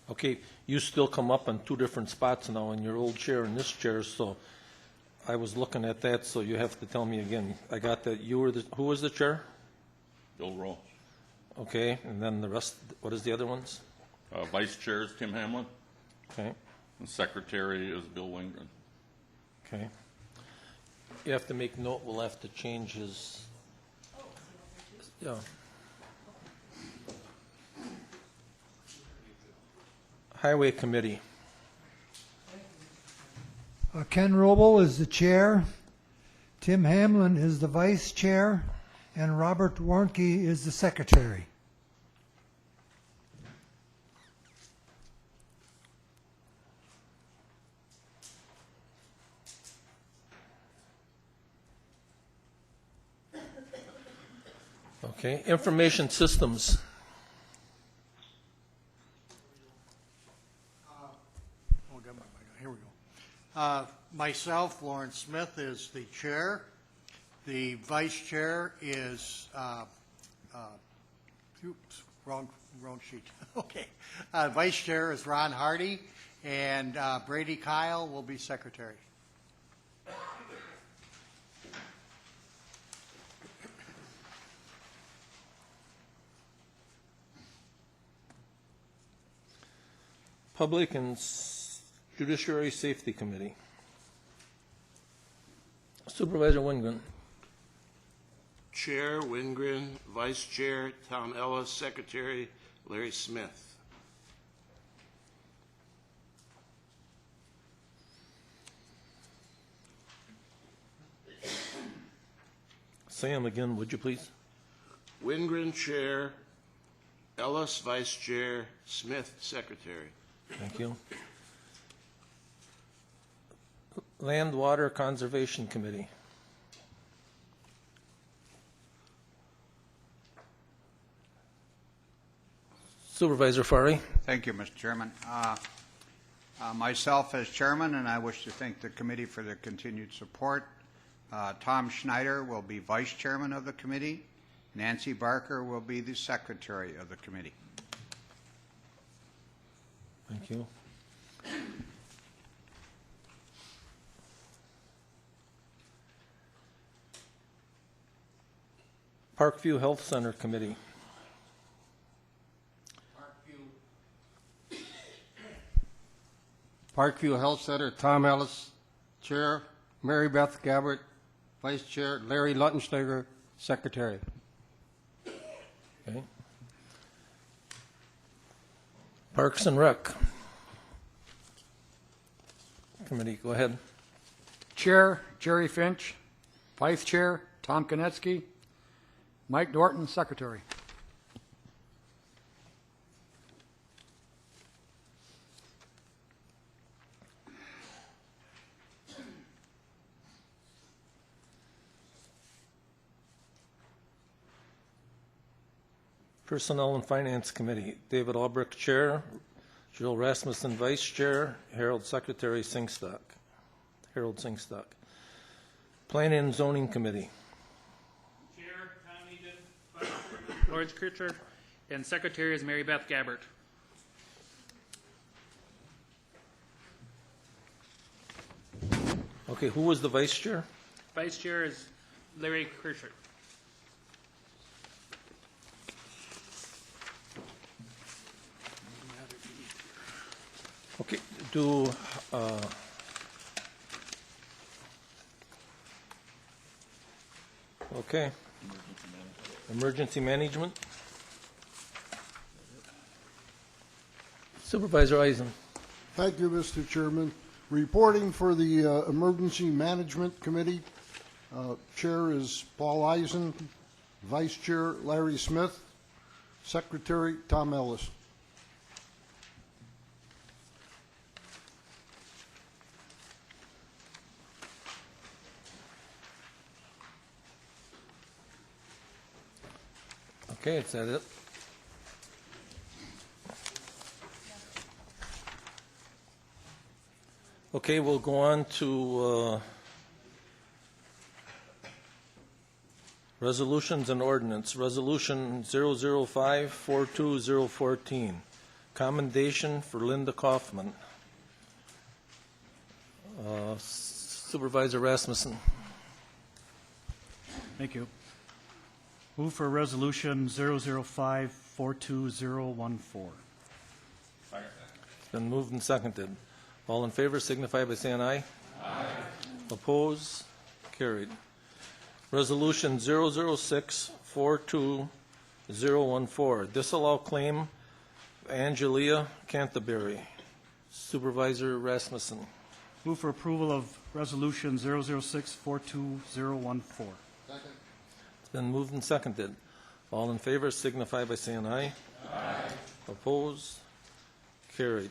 Okay, you still come up on two different spots now in your old chair and this chair, so I was looking at that, so you have to tell me again. I got that you were the, who was the chair? Bill Rowe. Okay, and then the rest, what is the other ones? Vice chair is Tim Hamlin. Okay. And secretary is Bill Wingren. Okay. You have to make note, we'll have to change his, yeah. Highway Committee. Ken Roble is the chair, Tim Hamlin is the vice chair, and Robert Warnke is the secretary. Okay, Information Systems. Here we go. Myself, Lawrence Smith, is the chair. The vice chair is, oops, wrong sheet. Okay. Vice chair is Ron Hardy, and Brady Kyle will be secretary. Public and Judiciary Safety Committee. Supervisor Wingren. Chair Wingren, Vice Chair Tom Ellis, Secretary Larry Smith. Say them again, would you please? Wingren, Chair, Ellis, Vice Chair, Smith, Secretary. Thank you. Land Water Conservation Committee. Supervisor Fari. Thank you, Mr. Chairman. Myself as chairman, and I wish to thank the committee for their continued support. Tom Schneider will be vice chairman of the committee. Nancy Barker will be the secretary of the committee. Thank you. Parkview Health Center Committee. Parkview Health Center, Tom Ellis, Chair, Mary Beth Gabbert, Vice Chair, Larry Luttenschlager, Secretary. Okay. Parks and Rec Committee, go ahead. Chair, Jerry Finch. Vice Chair, Tom Konetsky. Mike Norton, Secretary. Personnel and Finance Committee, David Albrecht, Chair, Jill Rasmussen, Vice Chair, Harold Secretary Singstock. Harold Singstock. Planning and Zoning Committee. Chair, Tom Egan, Vice Chairman, Lawrence Kircher, and Secretary is Mary Beth Gabbert. Okay, who was the Vice Chair? Vice Chair is Larry Kircher. Okay, okay. Emergency Management. Supervisor Eisen. Thank you, Mr. Chairman. Reporting for the Emergency Management Committee. Chair is Paul Eisen, Vice Chair Larry Smith, Secretary Tom Ellis. Okay, is that it? Okay, we'll go on to resolutions and ordinance. Resolution 005-42014, commendation for Linda Kaufman. Supervisor Rasmussen. Thank you. Move for resolution 005-42014. It's been moved and seconded. All in favor signify by saying aye. Aye. Oppose? Carried. Resolution 006-42014, disallow claim of Angelia Canterbury. Supervisor Rasmussen. Move for approval of resolution 006-42014. It's been moved and seconded. All in favor signify by saying aye. Aye. Oppose? Carried.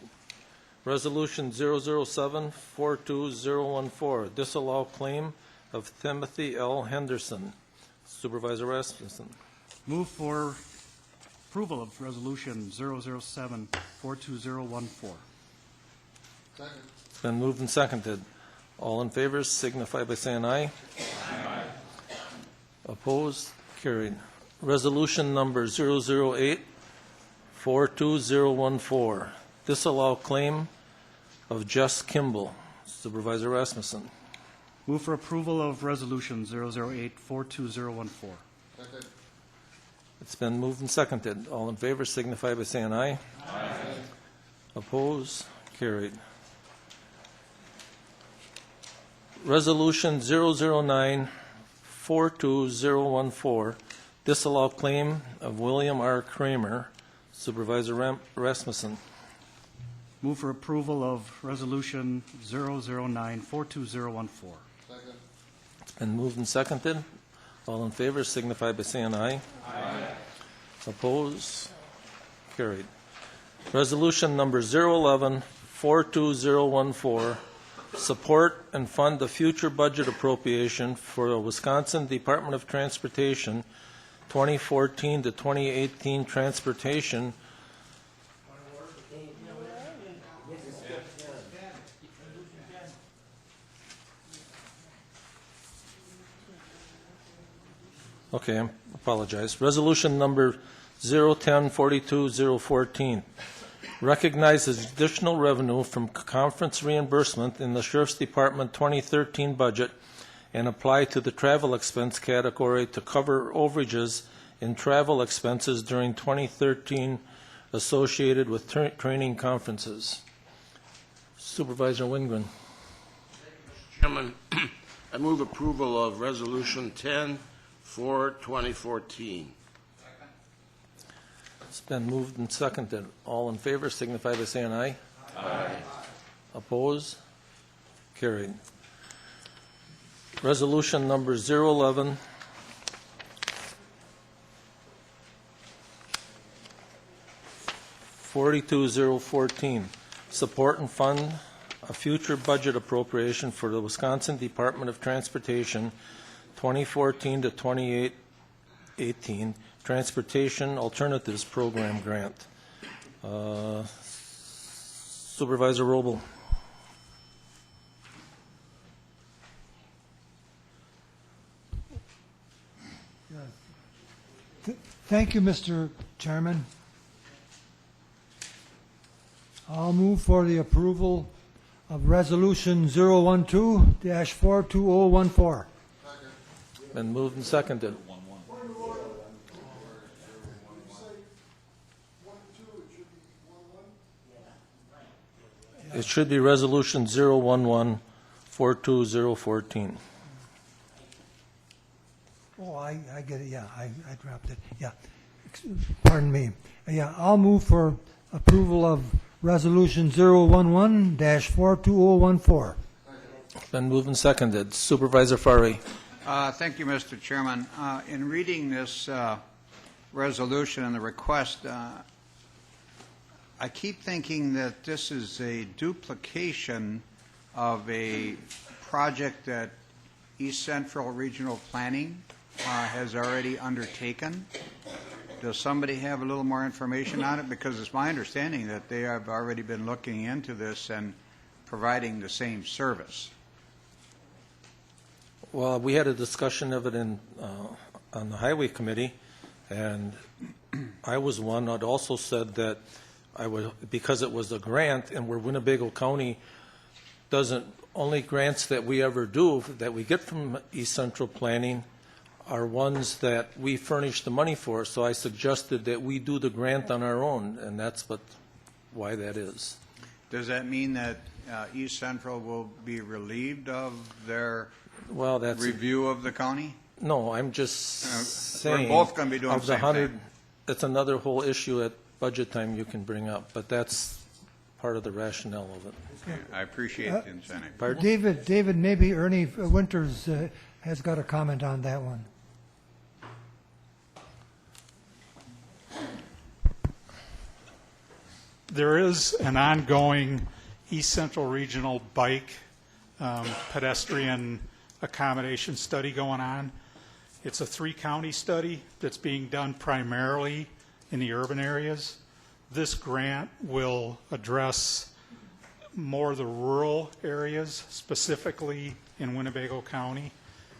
Resolution 007-42014, disallow claim of Timothy L. Henderson. Supervisor Rasmussen. Move for approval of resolution 007-42014. It's been moved and seconded. All in favor signify by saying aye. Aye. Opposed? Carried. Resolution number 008-42014, disallow claim of Jess Kimball. Supervisor Rasmussen. Move for approval of resolution 008-42014. It's been moved and seconded. All in favor signify by saying aye. Aye. Opposed? Carried. Resolution 009-42014, disallow claim of William R. Kramer. Supervisor Rasmussen. Move for approval of resolution 009-42014. It's been moved and seconded. All in favor signify by saying aye. Aye. Opposed? Carried. Resolution number 011-42014, support and fund the future budget appropriation for the Wisconsin Department of Transportation 2014 to 2018 transportation. Okay, I apologize. Resolution number 010-42014 recognizes additional revenue from conference reimbursement in the Sheriff's Department 2013 budget and apply to the travel expense category to cover overages in travel expenses during 2013 associated with training conferences. Supervisor Wingren. Chairman, I move approval of Resolution 10-4-2014. It's been moved and seconded. All in favor signify by saying aye. Aye. Oppose? Carried. Resolution number 011-42014, support and fund a future budget appropriation for the Wisconsin Department of Transportation 2014 to 2018 Transportation Alternatives Program grant. Supervisor Robel. Thank you, Mr. Chairman. I'll move for the approval of Resolution 012-42014. Been moved and seconded. It should be Resolution 011-42014. Oh, I get it, yeah, I dropped it, yeah. Pardon me. Yeah, I'll move for approval of Resolution 011-42014. Been moved and seconded. Supervisor Farley. Thank you, Mr. Chairman. In reading this resolution and the request, I keep thinking that this is a duplication of a project that East Central Regional Planning has already undertaken. Does somebody have a little more information on it? Because it's my understanding that they have already been looking into this and providing the same service. Well, we had a discussion of it on the Highway Committee, and I was one that also said that because it was a grant, and where Winnebago County doesn't, only grants that we ever do, that we get from East Central Planning, are ones that we furnish the money for. So I suggested that we do the grant on our own, and that's why that is. Does that mean that East Central will be relieved of their that's review of the county? No, I'm just saying. We're both going to be doing of the same thing. It's another whole issue at budget time you can bring up, but that's part of the rationale of it. Okay, I appreciate the incentive. Pardon? David, maybe Ernie Winters has got a comment on that one. There is an ongoing East Central Regional Bike pedestrian accommodation study going on. It's a 3-county study that's being done primarily in the urban areas. This grant will address more of the rural areas, specifically in Winnebago County,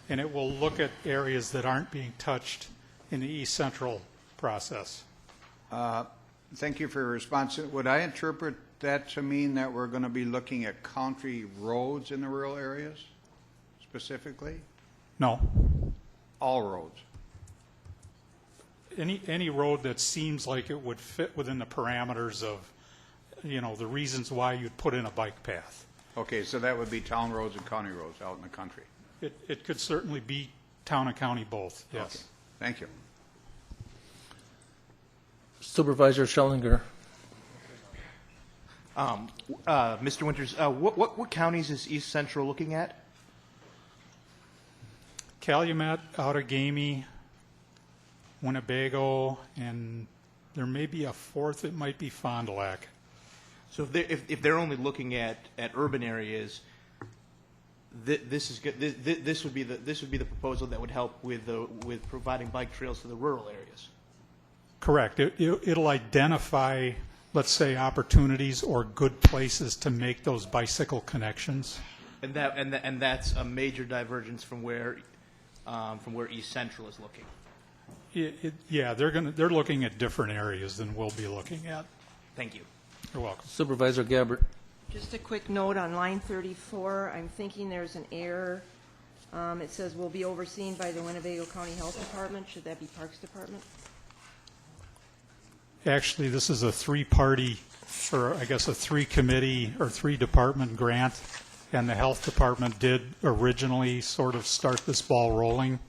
and it will look at areas that aren't being touched in the East Central process. Thank you for your response. Would I interpret that to mean that we're going to be looking at county roads in the rural areas specifically? No. All roads? Any road that seems like it would fit within the parameters of, the reasons why you'd put in a bike path. Okay, so that would be town roads and county roads out in the country. It could certainly be town and county both, yes. Okay. Thank you. Supervisor Schellinger. Mr. Winters, what counties is East Central looking at? Calumet, Outagamie, Winnebago, and there may be a fourth. It might be Fond du Lac. So if they're only looking at urban areas, this is good. This would be the proposal that would help with providing bike trails to the rural areas. Correct. It'll identify, let's say, opportunities or good places to make those bicycle connections. And that's a major divergence from where East Central is looking. Yeah, they're looking at different areas than we'll be looking at. Thank you. You're welcome. Supervisor Gabbard. Just a quick note on line 34. I'm thinking there's an error. It says will be overseen by the Winnebago County Health Department. Should that be Parks Department? Actually, this is a 3-party, or I guess a 3-committee or 3-department grant, and the Health Department did originally sort of start this ball rolling.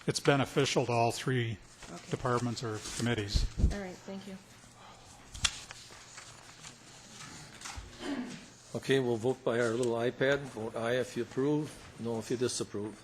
It's beneficial to all 3 departments or committees. All right, thank you. Okay, we'll vote by our little iPad. Vote aye if you approve, no if you disapprove.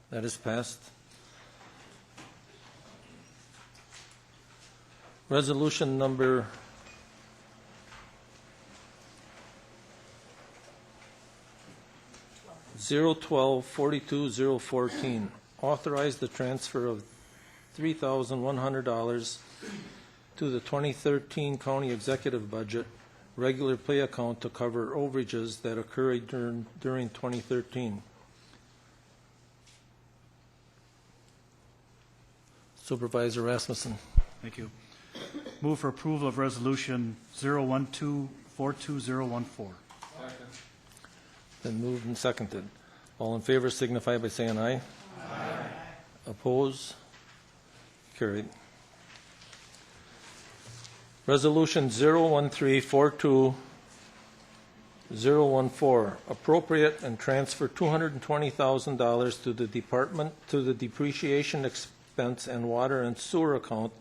That is passed. Resolution number 012-42-014. Authorize the transfer of $3,100 to the 2013 County Executive Budget regular pay account to cover overages that occurred during 2013. Supervisor Rasmussen. Thank you. Move for approval of resolution 012-42014. Been moved and seconded. All in favor signify by saying aye. Aye. Oppose? Carried. Resolution 01342 014, appropriate and transfer $220,000 to the depreciation expense and water and sewer account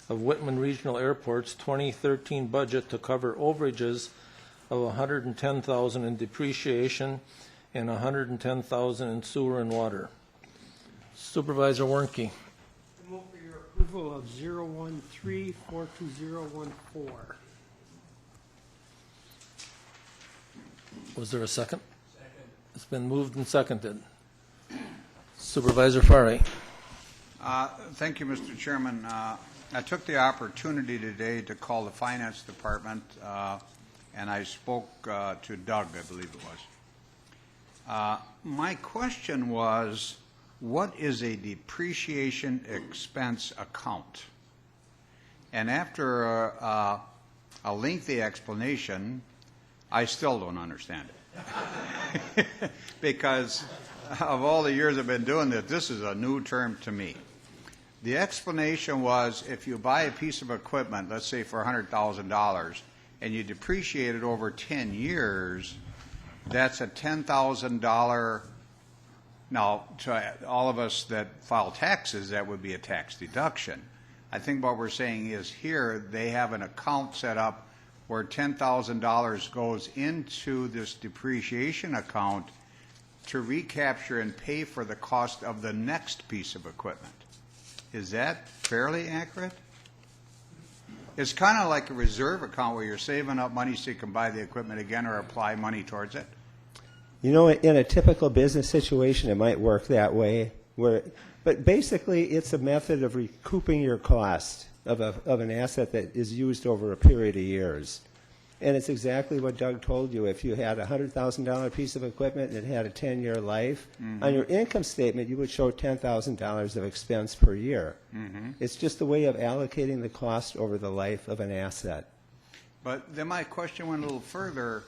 of Whitman Regional Airport's 2013 budget to cover overages of $110,000 in depreciation and $110,000 in sewer and water. Supervisor Warnke. I move for your approval of 013-42014. Was there a second? Second. It's been moved and seconded. Supervisor Fari. Thank you, Mr. Chairman. I took the opportunity today to call the Finance Department, and I spoke to Doug, I believe it was. My question was, what is a depreciation expense account? And after a lengthy explanation, I still don't understand it. Because of all the years I've been doing this is a new term to me. The explanation was, if you buy a piece of equipment, let's say for $100,000, and you depreciate it over 10 years, that's a $10,000. Now, to all of us that file taxes, that would be a tax deduction. I think what we're saying is here they have an account set up where $10,000 goes into this depreciation account to recapture and pay for the cost of the next piece of equipment. Is that fairly accurate? It's kind of like a reserve account where you're saving up money so you can buy the equipment again or apply money towards it. You know, in a typical business situation, it might work that way. But basically, it's a method of recouping your cost of an asset that is used over a period of years. And it's exactly what Doug told you. If you had a $100,000 piece of equipment and it had a 10-year life, on your income statement, you would show $10,000 of expense per year. It's just a way of allocating the cost over the life of an asset. But then my question went a little further,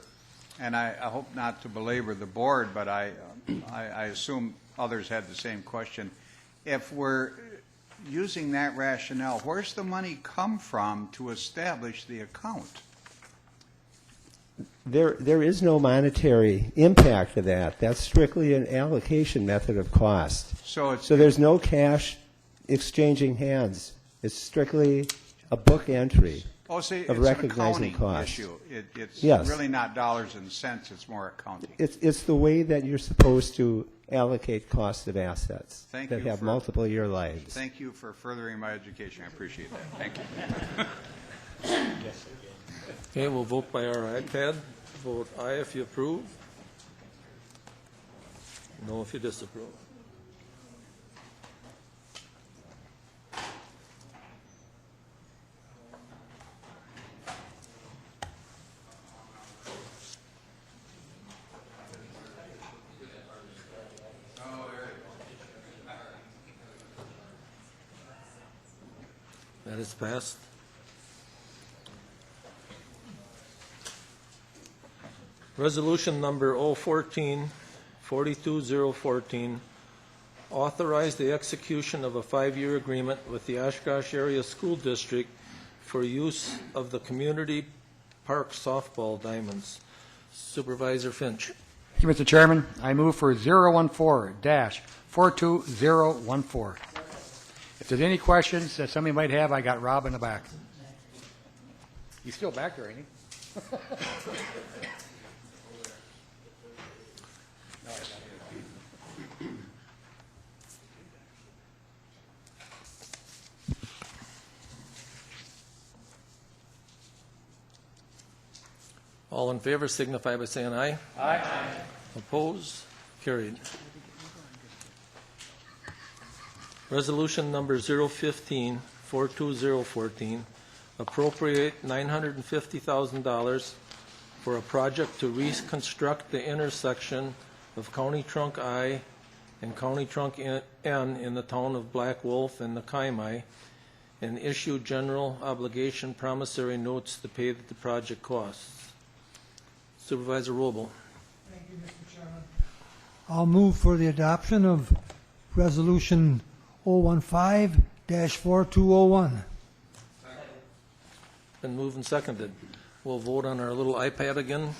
and I hope not to belabor the board, but I assume others had the same question. If we're using that rationale, where's the money come from to establish the account? There is no monetary impact to that. That's strictly an allocation method of cost. So there's no cash exchanging hands. It's strictly a book entry of recognizing cost. Issue. It's yes. really not dollars and cents. It's more accounting. It's the way that you're supposed to allocate cost of assets that have multiple year lives. Thank you for furthering my education. I appreciate that. Thank you. Okay, we'll vote by our iPad. Vote aye if you approve. No if you disapprove. That is passed. Resolution number 014-42014, authorize the execution of a 5-year agreement with the Oshkosh Area School District for use of the Community Park softball diamonds. Supervisor Finch. Thank you, Mr. Chairman. I move for 014-42014. If there's any questions that somebody might have, I got Rob in the back. He's still back there, ain't he? All in favor signify by saying aye. Aye. Opposed? Carried. Resolution number 015-42014, appropriate $950,000 for a project to reconstruct the intersection of County Trunk I and County Trunk N in the town of Black Wolf and the Kaimai, and issue general obligation promissory notes to pay the project costs. Supervisor Robel. Thank you, Mr. Chairman. I'll move for the adoption of Resolution 015-4201. Been moved and seconded. We'll vote on our little iPad again.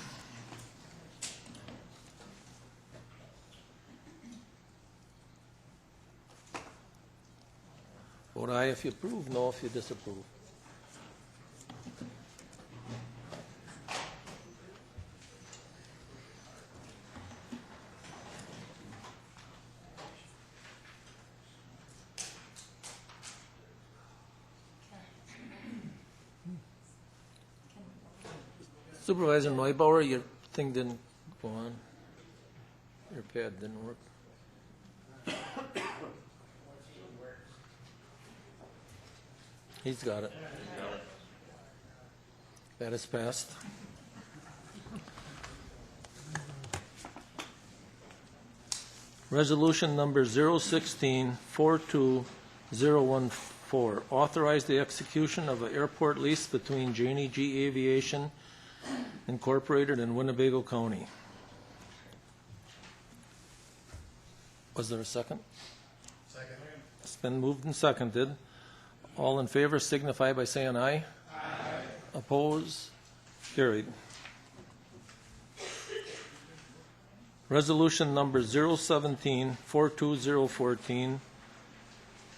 Vote aye if you approve, no if you disapprove. Supervisor Neubauer, your thing didn't go on. Your pad didn't work. He's got it. That is passed. Resolution number 016-42014, authorize the execution of an airport lease between Janie G. Aviation Incorporated and Winnebago County. Was there a second? Second. It's been moved and seconded. All in favor signify by saying aye. Aye. Oppose? Carried. Resolution number 017-42014,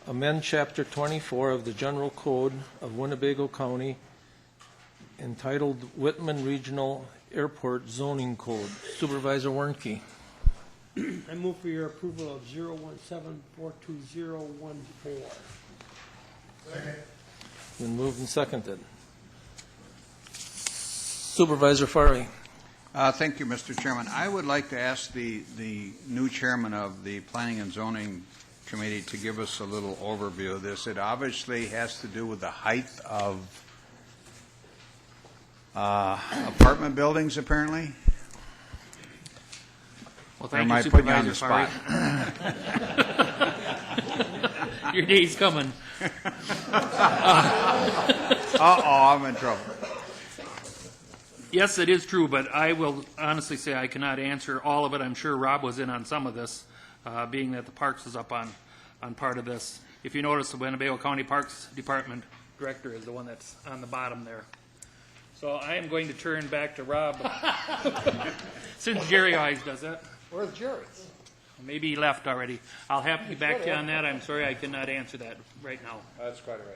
amend Chapter 24 of the General Code of Winnebago County entitled Whitman Regional Airport Zoning Code. Supervisor Warnke. I move for your approval of 017-42014. Second. Been moved and seconded. Supervisor Farley. Thank you, Mr. Chairman. I would like to ask the new chairman of the Planning and Zoning Committee to give us a little overview of this. It obviously has to do with the height of apartment buildings, apparently. Well, thank you, Supervisor Farley. Your day's coming. I'm in trouble. Yes, it is true, but I will honestly say I cannot answer all of it. I'm sure Rob was in on some of this, being that the Parks is up on part of this. If you notice, the Winnebago County Parks Department Director is the one that's on the bottom there. So I am going to turn back to Rob, since Jerry always does that. Where's Jerry? Maybe he left already. I'll have to get back to you on that. I'm sorry I cannot answer that right now. That's quite all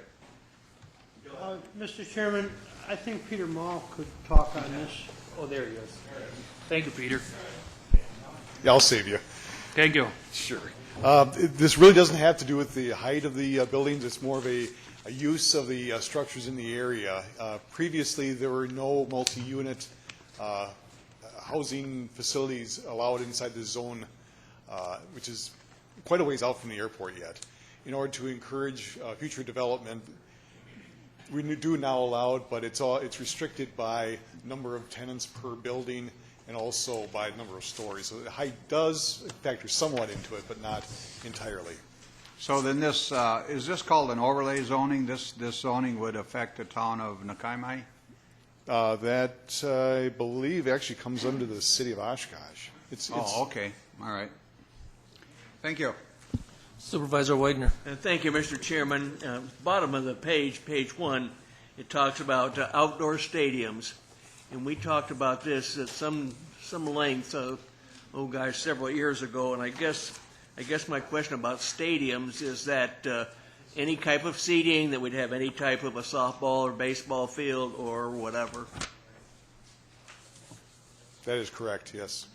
right. Mr. Chairman, I think Peter Mall could talk on this. Oh, there he is. Thank you, Peter. Yeah, I'll save you. Thank you. Sure. This really doesn't have to do with the height of the buildings. It's more of a use of the structures in the area. Previously, there were no multi-unit housing facilities allowed inside the zone, which is quite a ways out from the airport yet. In order to encourage future development, we do now allow it, but it's restricted by number of tenants per building and also by number of stories. So the height does factor somewhat into it, but not entirely. So then this, is this called an overlay zoning? This zoning would affect the town of Nakaimai? That, I believe, actually comes under the city of Oshkosh. Okay. All right. Thank you. Supervisor Widener. Thank you, Mr. Chairman. Bottom of the page, page 1, it talks about outdoor stadiums. And we talked about this at some length, several years ago. And I guess my question about stadiums is that any type of seating that would have any type of a softball or baseball field or whatever. That is correct, yes.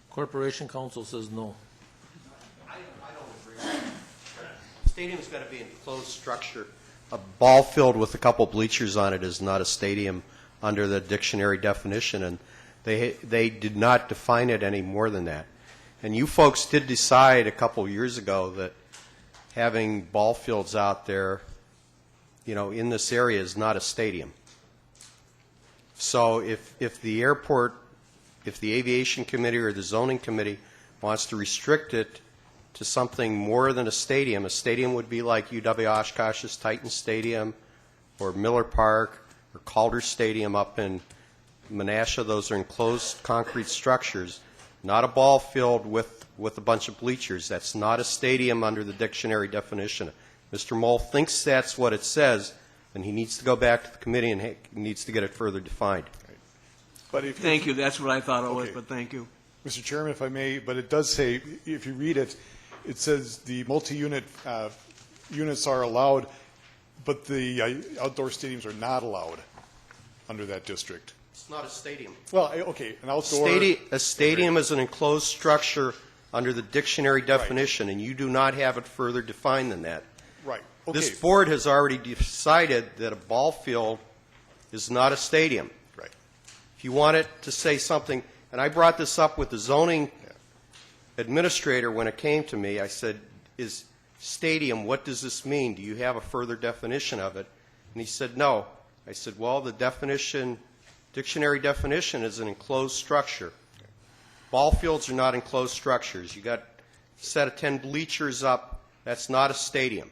Corporation Counsel says no. I don't agree. Stadium's got to be an enclosed structure. A ball field with a couple bleachers on it is not a stadium under the dictionary definition, and they did not define it any more than that. And you folks did decide a couple years ago that having ball fields out there, in this area is not a stadium. So if the aviation committee or the zoning committee wants to restrict it to something more than a stadium would be like UW Oshkosh's Titan Stadium or Miller Park or Calder Stadium up in Menasha. Those are enclosed concrete structures, not a ball field with a bunch of bleachers. That's not a stadium under the dictionary definition. Mr. Moll thinks that's what it says, and he needs to go back to the committee and needs to get it further defined. But thank you. That's what I thought it was, but thank you. Mr. Chairman, if I may, but it does say, if you read it, it says the multi-unit units are allowed, but the outdoor stadiums are not allowed under that district. It's not a stadium. Well, okay, an outdoor... A stadium is an enclosed structure under the dictionary definition, and you do not have it further defined than that. Right. Okay. This board has already decided that a ball field is not a stadium. Right. If you want it to say something, and I brought this up with the zoning administrator when it came to me, I said, is stadium, what does this mean? Do you have a further definition of it? And he said, no. I said, well, the definition, dictionary definition is an enclosed structure. Ball fields are not enclosed structures. You got a set of 10 bleachers up. That's not a stadium.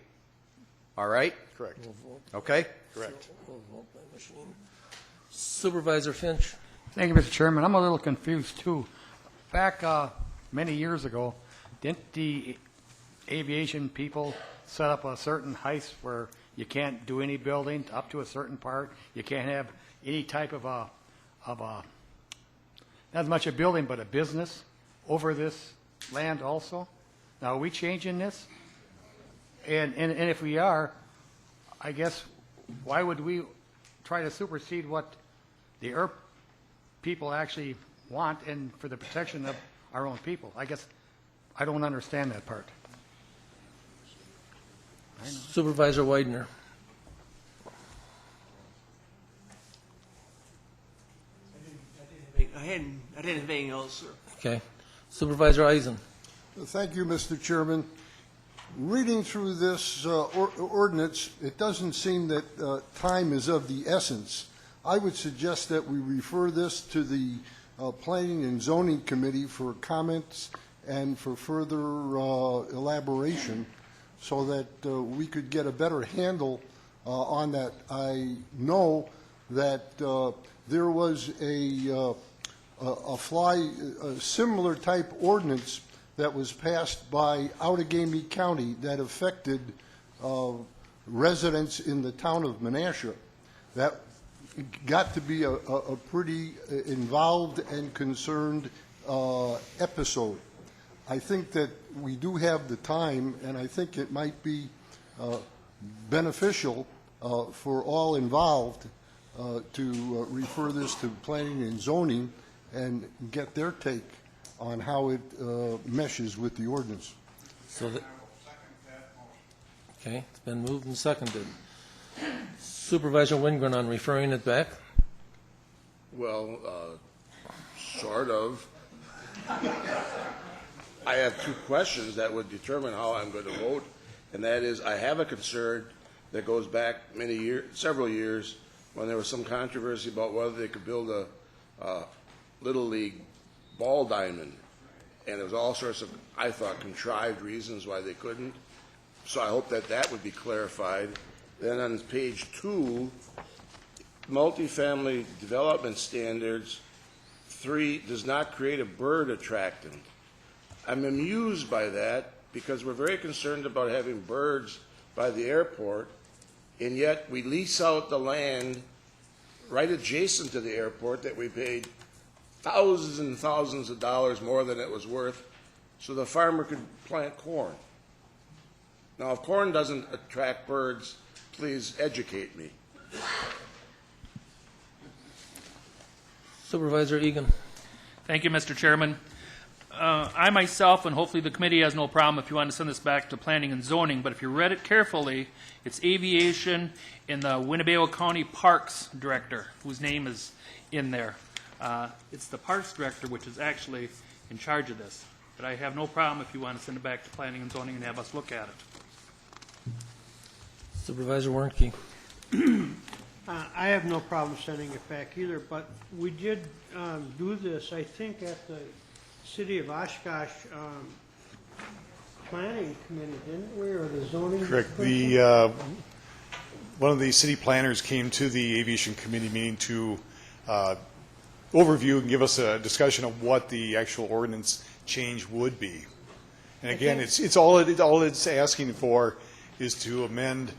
All right? Correct. Okay? Correct. Supervisor Finch. Thank you, Mr. Chairman. I'm a little confused, too. Back many years ago, didn't the aviation people set up a certain height where you can't do any building up to a certain part? You can't have any type of a not as much a building, but a business over this land also? Now, are we changing this? And if we are, I guess, why would we try to supersede what the people actually want and for the protection of our own people? I guess I don't understand that part. Supervisor Widener. I didn't have anything else, sir. Okay. Supervisor Eisen. Thank you, Mr. Chairman. Reading through this ordinance, it doesn't seem that time is of the essence. I would suggest that we refer this to the Planning and Zoning Committee for comments and for further elaboration so that we could get a better handle on that. I know that there was a similar type ordinance that was passed by Outagamie County that affected residents in the town of Menasha. That got to be a pretty involved and concerned episode. I think that we do have the time, and I think it might be beneficial for all involved to refer this to planning and zoning and get their take on how it meshes with the ordinance. So that, okay, it's been moved and seconded. Supervisor Wingren on referring it back. Well, sort of. I have two questions that would determine how I'm going to vote, and that is, I have a concern that goes back many years, several years, when there was some controversy about whether they could build a Little League ball diamond, and there was all sorts of, I thought, contrived reasons why they couldn't. So I hope that that would be clarified. Then on page 2, multifamily development standards, 3 does not create a bird attractant. I'm amused by that because we're very concerned about having birds by the airport, and yet we lease out the land right adjacent to the airport that we paid thousands and thousands of dollars more than it was worth so the farmer could plant corn. Now, if corn doesn't attract birds, please educate me. Supervisor Egan. Thank you, Mr. Chairman. I myself, and hopefully the committee has no problem if you want to send this back to planning and zoning, but if you read it carefully, it's aviation in the Winnebago County Parks Director, whose name is in there. It's the Parks Director which is actually in charge of this. But I have no problem if you want to send it back to planning and zoning and have us look at it. Supervisor Warnke. I have no problem sending it back either, but we did do this, I think, at the City of Oshkosh Planning Committee, didn't we, or the zoning? Correct. The one of the city planners came to the aviation committee meeting to overview and give us a discussion of what the actual ordinance change would be. And again, it's all it's asking for is to amend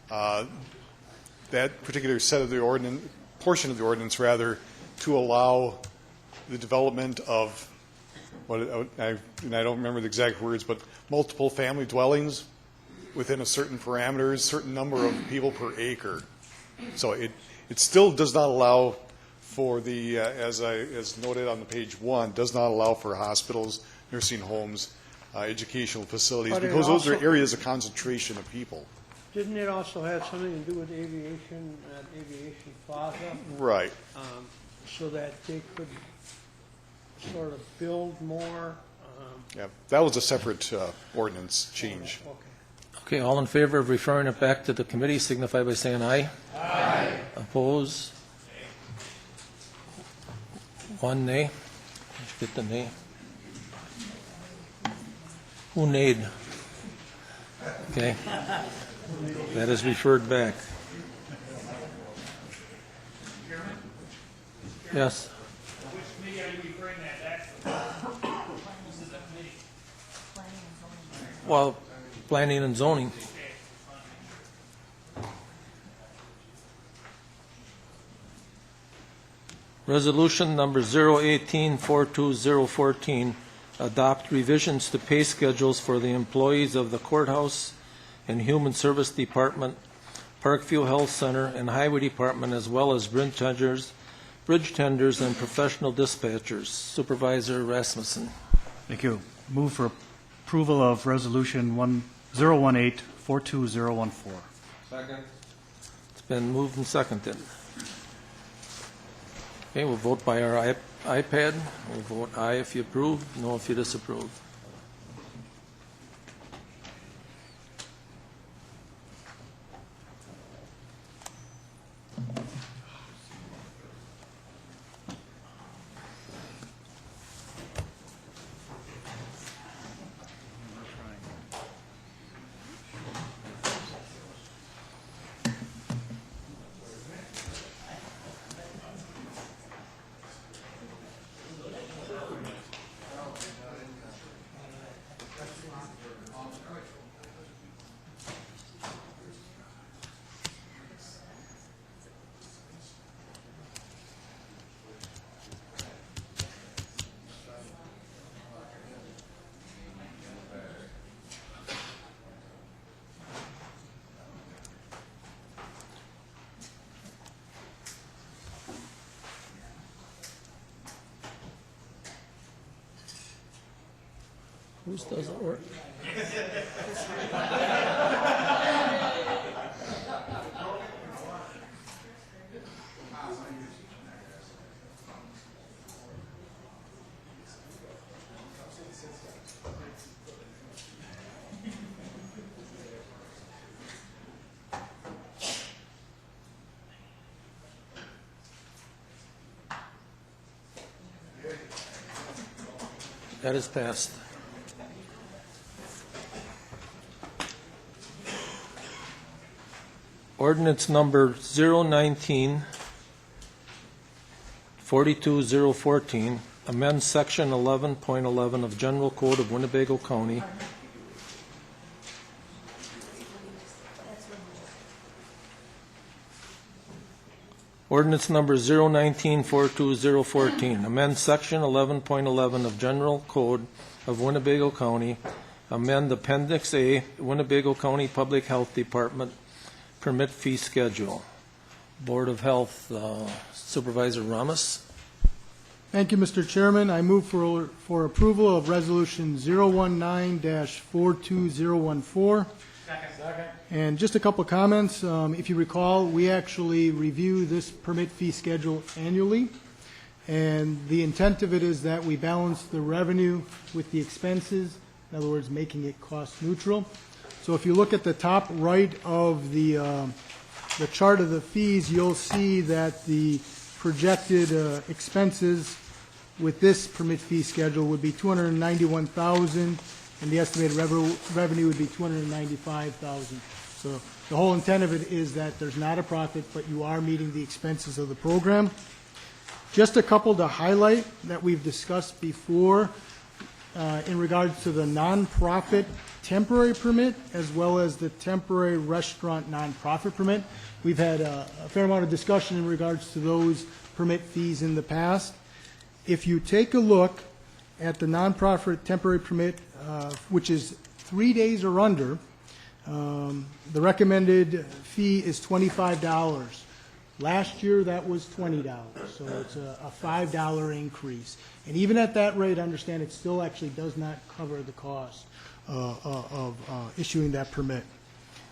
that particular set of the ordinance, portion of the ordinance rather, to allow the development of and I don't remember the exact words, but multiple family dwellings within a certain parameters, certain number of people per acre. So it still does not allow for the, as noted on the page 1, does not allow for hospitals, nursing homes, educational facilities, But it because those are also- areas of concentration of people. Didn't it also have something to do with aviation, Aviation Plaza? Right. So that they could sort of build more? Yeah, that was a separate ordinance change. Okay, all in favor of referring it back to the committee signify by saying aye. Aye. Oppose? One nay. Let's get the nay. Who nayed? Okay. That is referred back. Yes. Which committee are you referring that back to? This is the committee. Well, planning and zoning. Resolution number 018-42014, adopt revisions to pay schedules for the employees of the courthouse and Human Service Department, Parkview Health Center, and Highway Department, as well as bridge tenders, and professional dispatchers. Supervisor Rasmussen. Thank you. Move for approval of Resolution 018-42014. Second. It's been moved and seconded. Okay, we'll vote by our iPad. We'll vote aye if you approve, no if you disapprove. Whose doesn't work? That is passed. Ordinance number 019-42014, amend section 11.11 of General Code of Winnebago County. Ordinance number 019-42014, amend section 11.11 of General Code of Winnebago County, amend Appendix A, Winnebago County Public Health Department permit fee schedule. Board of Health, Supervisor Ramos. Thank you, Mr. Chairman. I move for approval of Resolution 019-42014. Second. And just a couple of comments. If you recall, we actually review this permit fee schedule annually. And the intent of it is that we balance the revenue with the expenses, in other words, making it cost neutral. So if you look at the top right of the chart of the fees, you'll see that the projected expenses with this permit fee schedule would be $291,000, and the estimated revenue would be $295,000. So the whole intent of it is that there's not a profit, but you are meeting the expenses of the program. Just a couple to highlight that we've discussed before in regards to the nonprofit temporary permit as well as the temporary restaurant nonprofit permit. We've had a fair amount of discussion in regards to those permit fees in the past. If you take a look at the nonprofit temporary permit, which is 3 days or under, the recommended fee is $25. Last year, that was $20, so it's a $5 increase. And even at that rate, understand it still actually does not cover the cost of issuing that permit.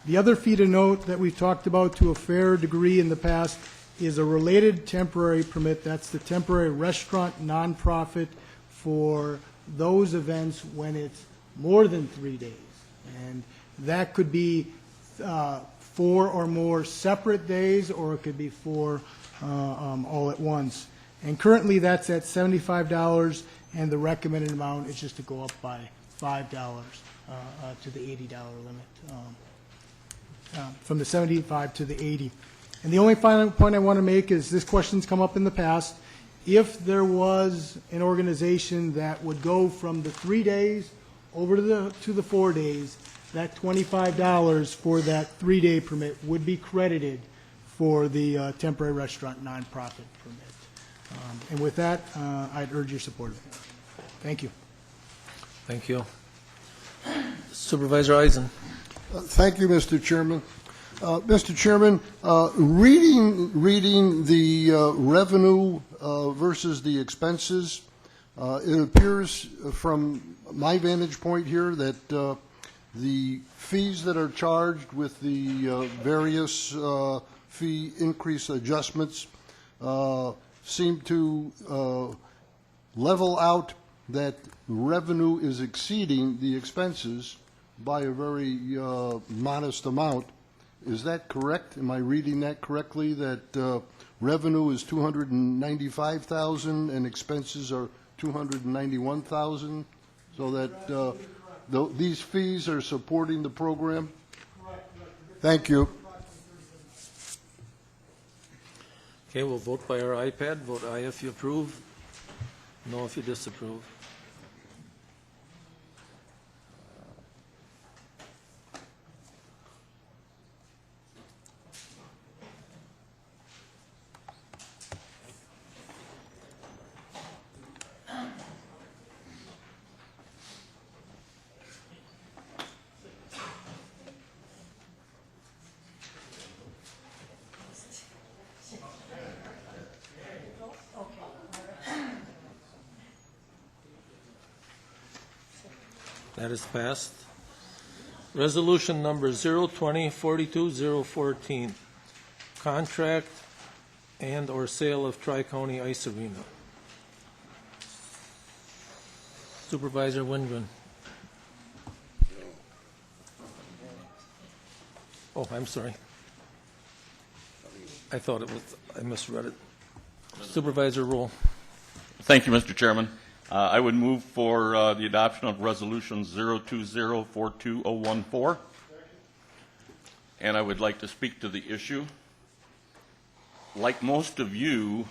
The other fee to note that we've talked about to a fair degree in the past is a related temporary permit. That's the temporary restaurant nonprofit for those events when it's more than 3 days. And that could be 4 or more separate days, or it could be 4 all at once. And currently that's at $75, and the recommended amount is just to go up by $5 to the $80 limit, from the 75 to the 80. And the only final point I want to make is this question's come up in the past. If there was an organization that would go from the 3 days over to the 4 days, that $25 for that 3-day permit would be credited for the temporary restaurant nonprofit permit. And with that, I'd urge your support of it. Thank you. Thank you. Supervisor Eisen. Thank you, Mr. Chairman. Mr. Chairman, reading the revenue versus the expenses, it appears from my vantage point here that the fees that are charged with the various fee increase adjustments seem to level out that revenue is exceeding the expenses by a very modest amount. Is that correct? Am I reading that correctly, that revenue is $295,000 and expenses are $291,000, so that these fees are supporting the program? Thank you. Okay, we'll vote by our iPad. Vote aye if you approve, no if you disapprove. That is passed. Resolution number 020-42014, contract and/or sale of Tri-County Ice Arena. Supervisor Windgren. Oh, I'm sorry. I thought it was, I misread it. Supervisor Roll. Thank you, Mr. Chairman. I would move for the adoption of Resolution 020-42014. And I would like to speak to the issue. Like most of you,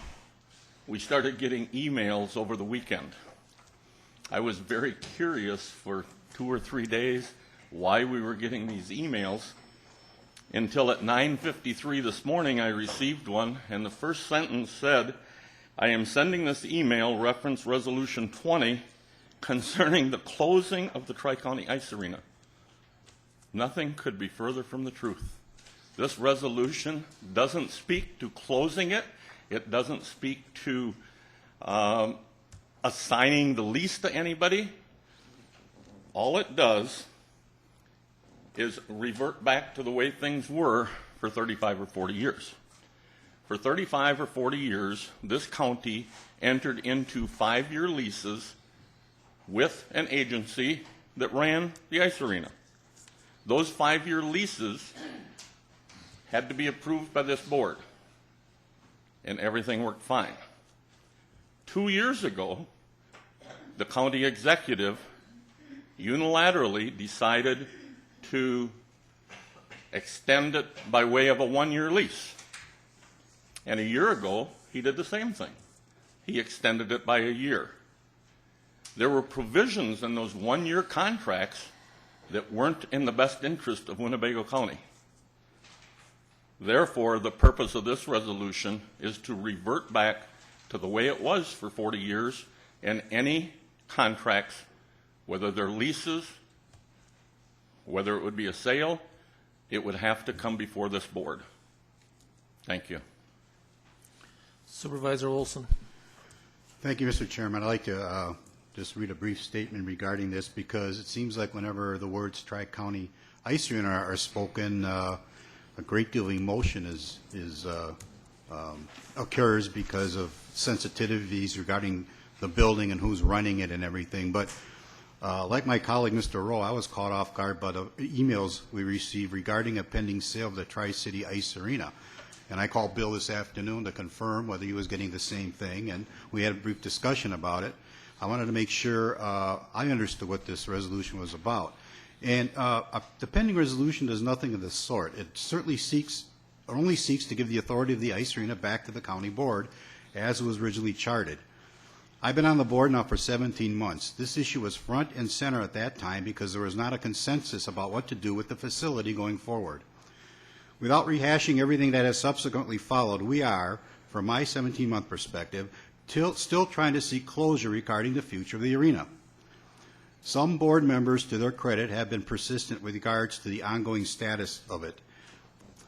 we started getting emails over the weekend. I was very curious for 2 or 3 days why we were getting these emails, until at 9:53 this morning I received one, and the first sentence said, "I am sending this email, reference Resolution 20, concerning the closing of the Tri-County Ice Arena." Nothing could be further from the truth. This resolution doesn't speak to closing it. It doesn't speak to assigning the lease to anybody. All it does is revert back to the way things were for 35 or 40 years. For 35 or 40 years, this county entered into 5-year leases with an agency that ran the ice arena. Those 5-year leases had to be approved by this board, and everything worked fine. 2 years ago, the county executive unilaterally decided to extend it by way of a 1-year lease. And a year ago, he did the same thing. He extended it by a year. There were provisions in those 1-year contracts that weren't in the best interest of Winnebago County. Therefore, the purpose of this resolution is to revert back to the way it was for 40 years, and any contracts, whether they're leases, whether it would be a sale, it would have to come before this board. Thank you. Supervisor Olson. Thank you, Mr. Chairman. I'd like to just read a brief statement regarding this because it seems like whenever the words Tri-County Ice Arena are spoken, a great deal of emotion occurs because of sensitivities regarding the building and who's running it and everything. But like my colleague, Mr. Rowe, I was caught off guard by the emails we received regarding a pending sale of the Tri-City Ice Arena. And I called Bill this afternoon to confirm whether he was getting the same thing, and we had a brief discussion about it. I wanted to make sure I understood what this resolution was about. And the pending resolution does nothing of the sort. It certainly only seeks to give the authority of the ice arena back to the county board as it was originally charted. I've been on the board now for 17 months. This issue was front and center at that time because there was not a consensus about what to do with the facility going forward. Without rehashing everything that has subsequently followed, we are, from my 17-month perspective, still trying to seek closure regarding the future of the arena. Some board members, to their credit, have been persistent with regards to the ongoing status of it.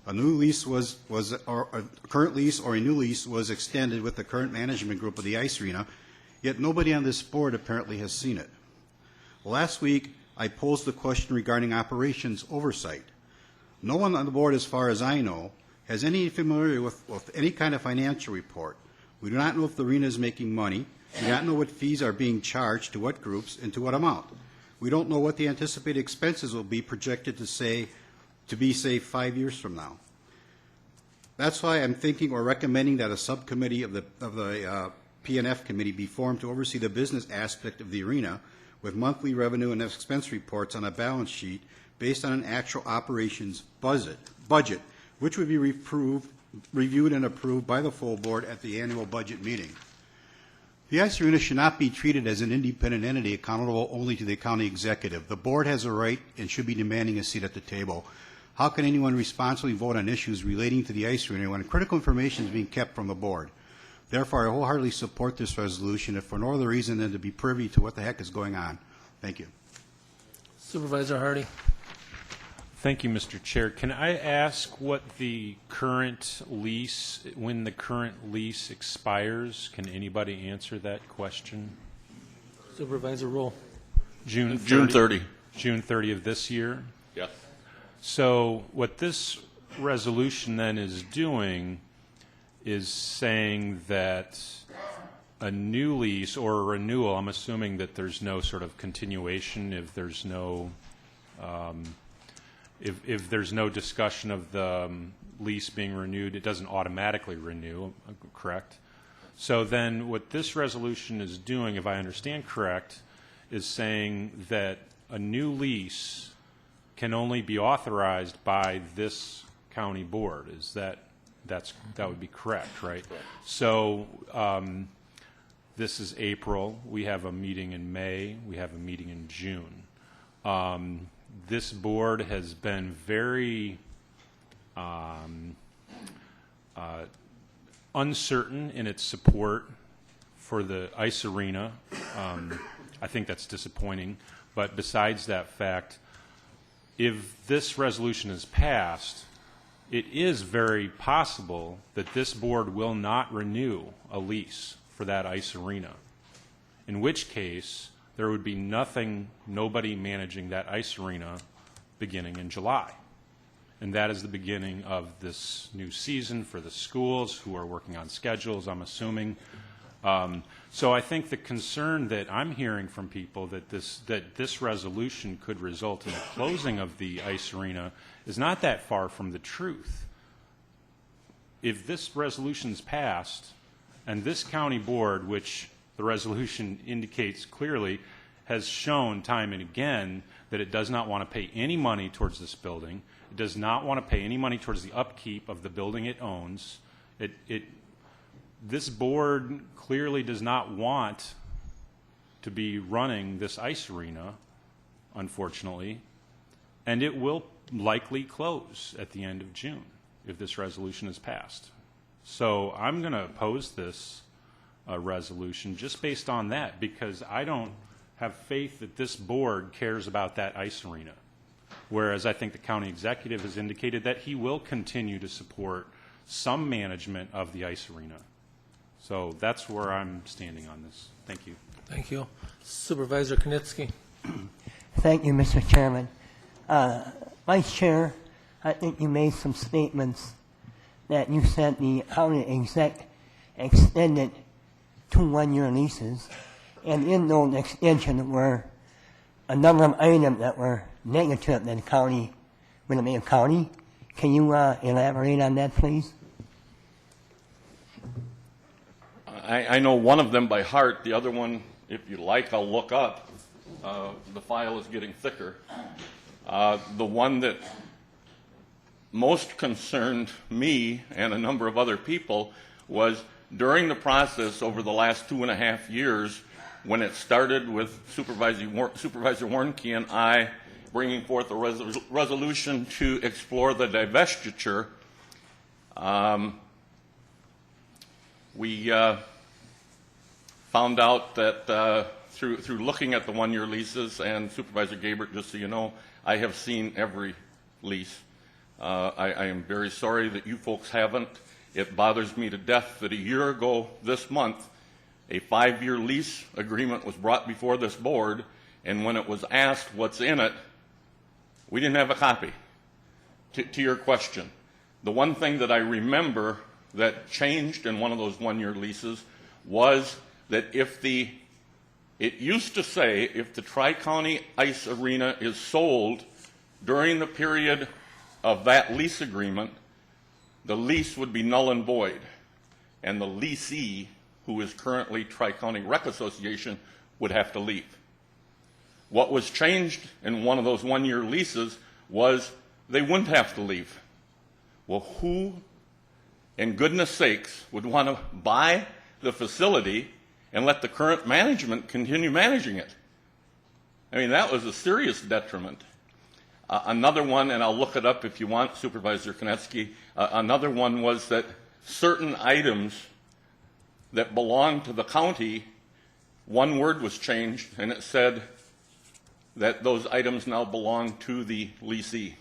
A new lease or a current lease or a new lease was extended with the current management group of the ice arena, yet nobody on this board apparently has seen it. Last week, I posed the question regarding operations oversight. No one on the board, as far as I know, has any familiarity with any kind of financial report. We do not know if the arena is making money. We do not know what fees are being charged to what groups and to what amount. We don't know what the anticipated expenses will be projected to be, say, 5 years from now. That's why I'm thinking or recommending that a subcommittee of the P&F committee be formed to oversee the business aspect of the arena with monthly revenue and expense reports on a balance sheet based on an actual operations budget, which would be reviewed and approved by the full board at the annual budget meeting. The ice arena should not be treated as an independent entity accountable only to the county executive. The board has a right and should be demanding a seat at the table. How can anyone responsibly vote on issues relating to the ice arena when critical information is being kept from the board? Therefore, I wholeheartedly support this resolution, if for no other reason than to be privy to what the heck is going on. Thank you. Supervisor Hardy. Thank you, Mr. Chair. Can I ask what the current lease, when the current lease expires? Can anybody answer that question? Supervisor Rowe. June 30. June 30 of this year? Yes. So what this resolution then is doing is saying that a new lease or a renewal, I'm assuming that there's no sort of continuation if there's no if there's no discussion of the lease being renewed, it doesn't automatically renew, correct? So then what this resolution is doing, if I understand correct, is saying that a new lease can only be authorized by this county board. Is that would be correct, right? So this is April. We have a meeting in May. We have a meeting in June. This board has been very uncertain in its support for the ice arena. I think that's disappointing. But besides that fact, if this resolution is passed, it is very possible that this board will not renew a lease for that ice arena, in which case there would be nobody managing that ice arena beginning in July. And that is the beginning of this new season for the schools who are working on schedules, I'm assuming. So I think the concern that I'm hearing from people that this resolution could result in the closing of the ice arena is not that far from the truth. If this resolution is passed, and this county board, which the resolution indicates clearly, has shown time and again that it does not want to pay any money towards this building, it does not want to pay any money towards the upkeep of the building it owns. This board clearly does not want to be running this ice arena, unfortunately, and it will likely close at the end of June if this resolution is passed. So I'm going to oppose this resolution just based on that, because I don't have faith that this board cares about that ice arena. Whereas I think the county executive has indicated that he will continue to support some management of the ice arena. So that's where I'm standing on this. Thank you. Thank you. Supervisor Knitsky. Thank you, Mr. Chairman. Vice Chair, I think you made some statements that you said the county exec extended 2 one-year leases, and in those extensions were a number of items that were negative to the county, Winnebago County. Can you elaborate on that, please? I know one of them by heart. The other one, if you like, I'll look up. The file is getting thicker. The one that most concerned me and a number of other people was during the process over the last 2.5 years, when it started with Supervisor Warnke and I bringing forth a resolution to explore the divestiture. We found out that through looking at the one-year leases, and Supervisor Gabert, just so you know, I have seen every lease. I am very sorry that you folks haven't. It bothers me to death that a year ago this month, a 5-year lease agreement was brought before this board, and when it was asked what's in it, we didn't have a copy. To your question, the one thing that I remember that changed in one of those one-year leases was that it used to say if the Tri-County Ice Arena is sold during the period of that lease agreement, the lease would be null and void, and the leasee, who is currently Tri-County Rec Association, would have to leave. What was changed in one of those one-year leases was they wouldn't have to leave. Well, who, in goodness sakes, would want to buy the facility and let the current management continue managing it? I mean, that was a serious detriment. Another one, and I'll look it up if you want, Supervisor Konetsky, another one was that certain items that belonged to the county, one word was changed, and it said that those items now belong to the leasee.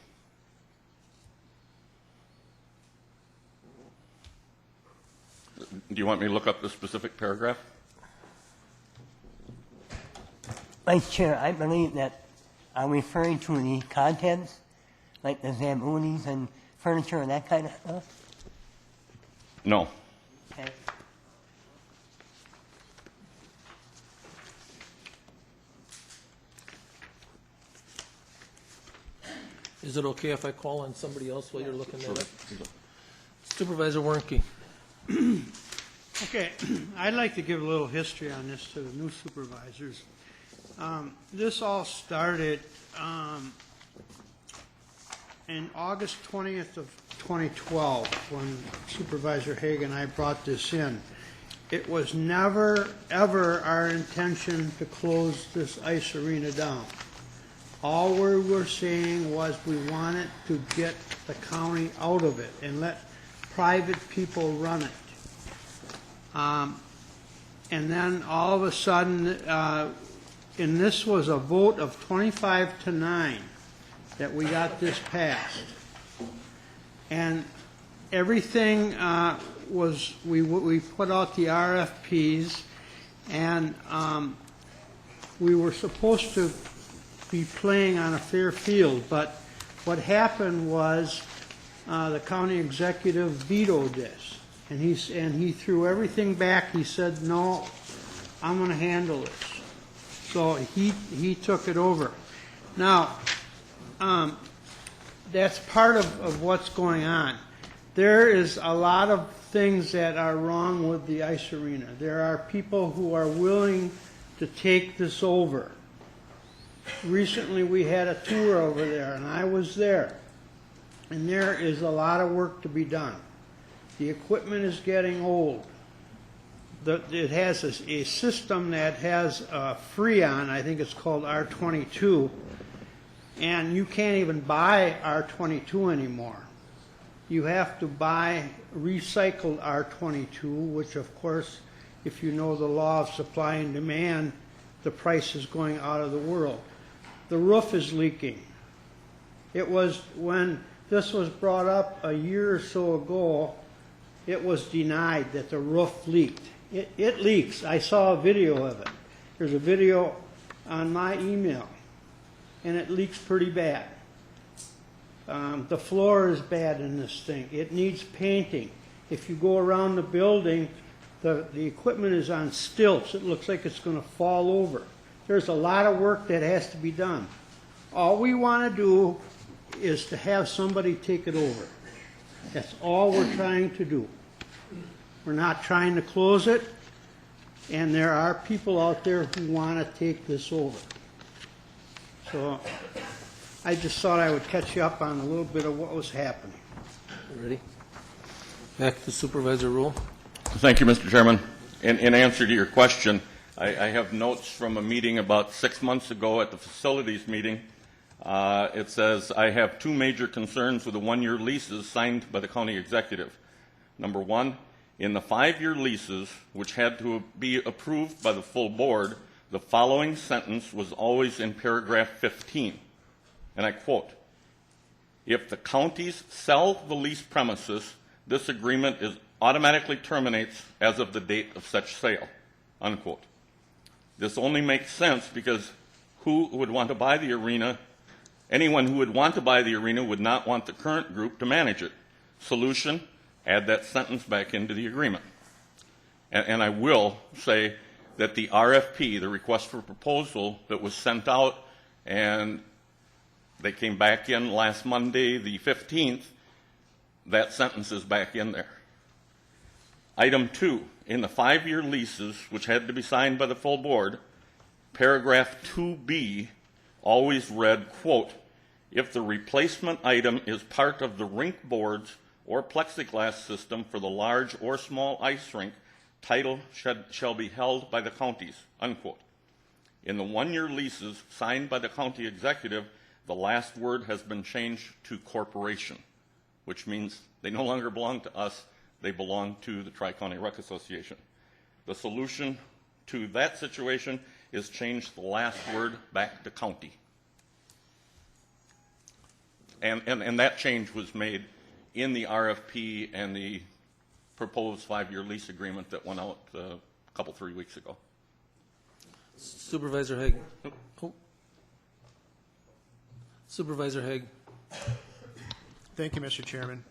Do you want me to look up the specific paragraph? Vice Chair, I believe that I'm referring to the contents, like the Zambonis and furniture and that kind of stuff. No. Okay. Is it okay if I call on somebody else while you're looking at it? Supervisor Warnke. Okay, I'd like to give a little history on this to the new supervisors. This all started in August 20th of 2012 when Supervisor Hagan and I brought this in. It was never, ever our intention to close this ice arena down. All we were saying was we wanted to get the county out of it and let private people run it. And then all of a sudden, and this was a vote of 25-9 that we got this passed. And everything was, we put out the RFPs, and we were supposed to be playing on a fair field, but what happened was the county executive vetoed this, and he threw everything back. He said, "No, I'm going to handle this." So he took it over. Now, that's part of what's going on. There is a lot of things that are wrong with the ice arena. There are people who are willing to take this over. Recently we had a tour over there, and I was there. And there is a lot of work to be done. The equipment is getting old. It has a system that has Freon, I think it's called R22, and you can't even buy R22 anymore. You have to buy recycled R22, which of course, if you know the law of supply and demand, the price is going out of the world. The roof is leaking. It was, when this was brought up a year or so ago, it was denied that the roof leaked. It leaks. I saw a video of it. There's a video on my email, and it leaks pretty bad. The floor is bad in this thing. It needs painting. If you go around the building, the equipment is on stilts. It looks like it's going to fall over. There's a lot of work that has to be done. All we want to do is to have somebody take it over. That's all we're trying to do. We're not trying to close it, and there are people out there who want to take this over. So I just thought I would catch you up on a little bit of what was happening. Ready? Back to Supervisor Rule. Thank you, Mr. Chairman. In answer to your question, I have notes from a meeting about 6 months ago at the facilities meeting. It says, I have two major concerns with the one-year leases signed by the county executive. Number one, in the 5-year leases, which had to be approved by the full board, the following sentence was always in paragraph 15. And I quote, if the counties sell the leased premises, this agreement automatically terminates as of the date of such sale, unquote. This only makes sense because who would want to buy the arena? Anyone who would want to buy the arena would not want the current group to manage it. Solution, add that sentence back into the agreement. And I will say that the RFP, the request for proposal that was sent out, and they came back in last Monday, the 15th, that sentence is back in there. Item 2, in the 5-year leases, which had to be signed by the full board, paragraph 2B always read, quote, if the replacement item is part of the rink boards or plexiglass system for the large or small ice rink, title shall be held by the counties, unquote. In the 1-year leases signed by the county executive, the last word has been changed to corporation, which means they no longer belong to us, they belong to the Tri-County Rec Association. The solution to that situation is change the last word back to county. And that change was made in the RFP and the proposed 5-year lease agreement that went out a couple, 3 weeks ago. Supervisor Haig. Oh. Supervisor Haig. Thank you, Mr. Chairman.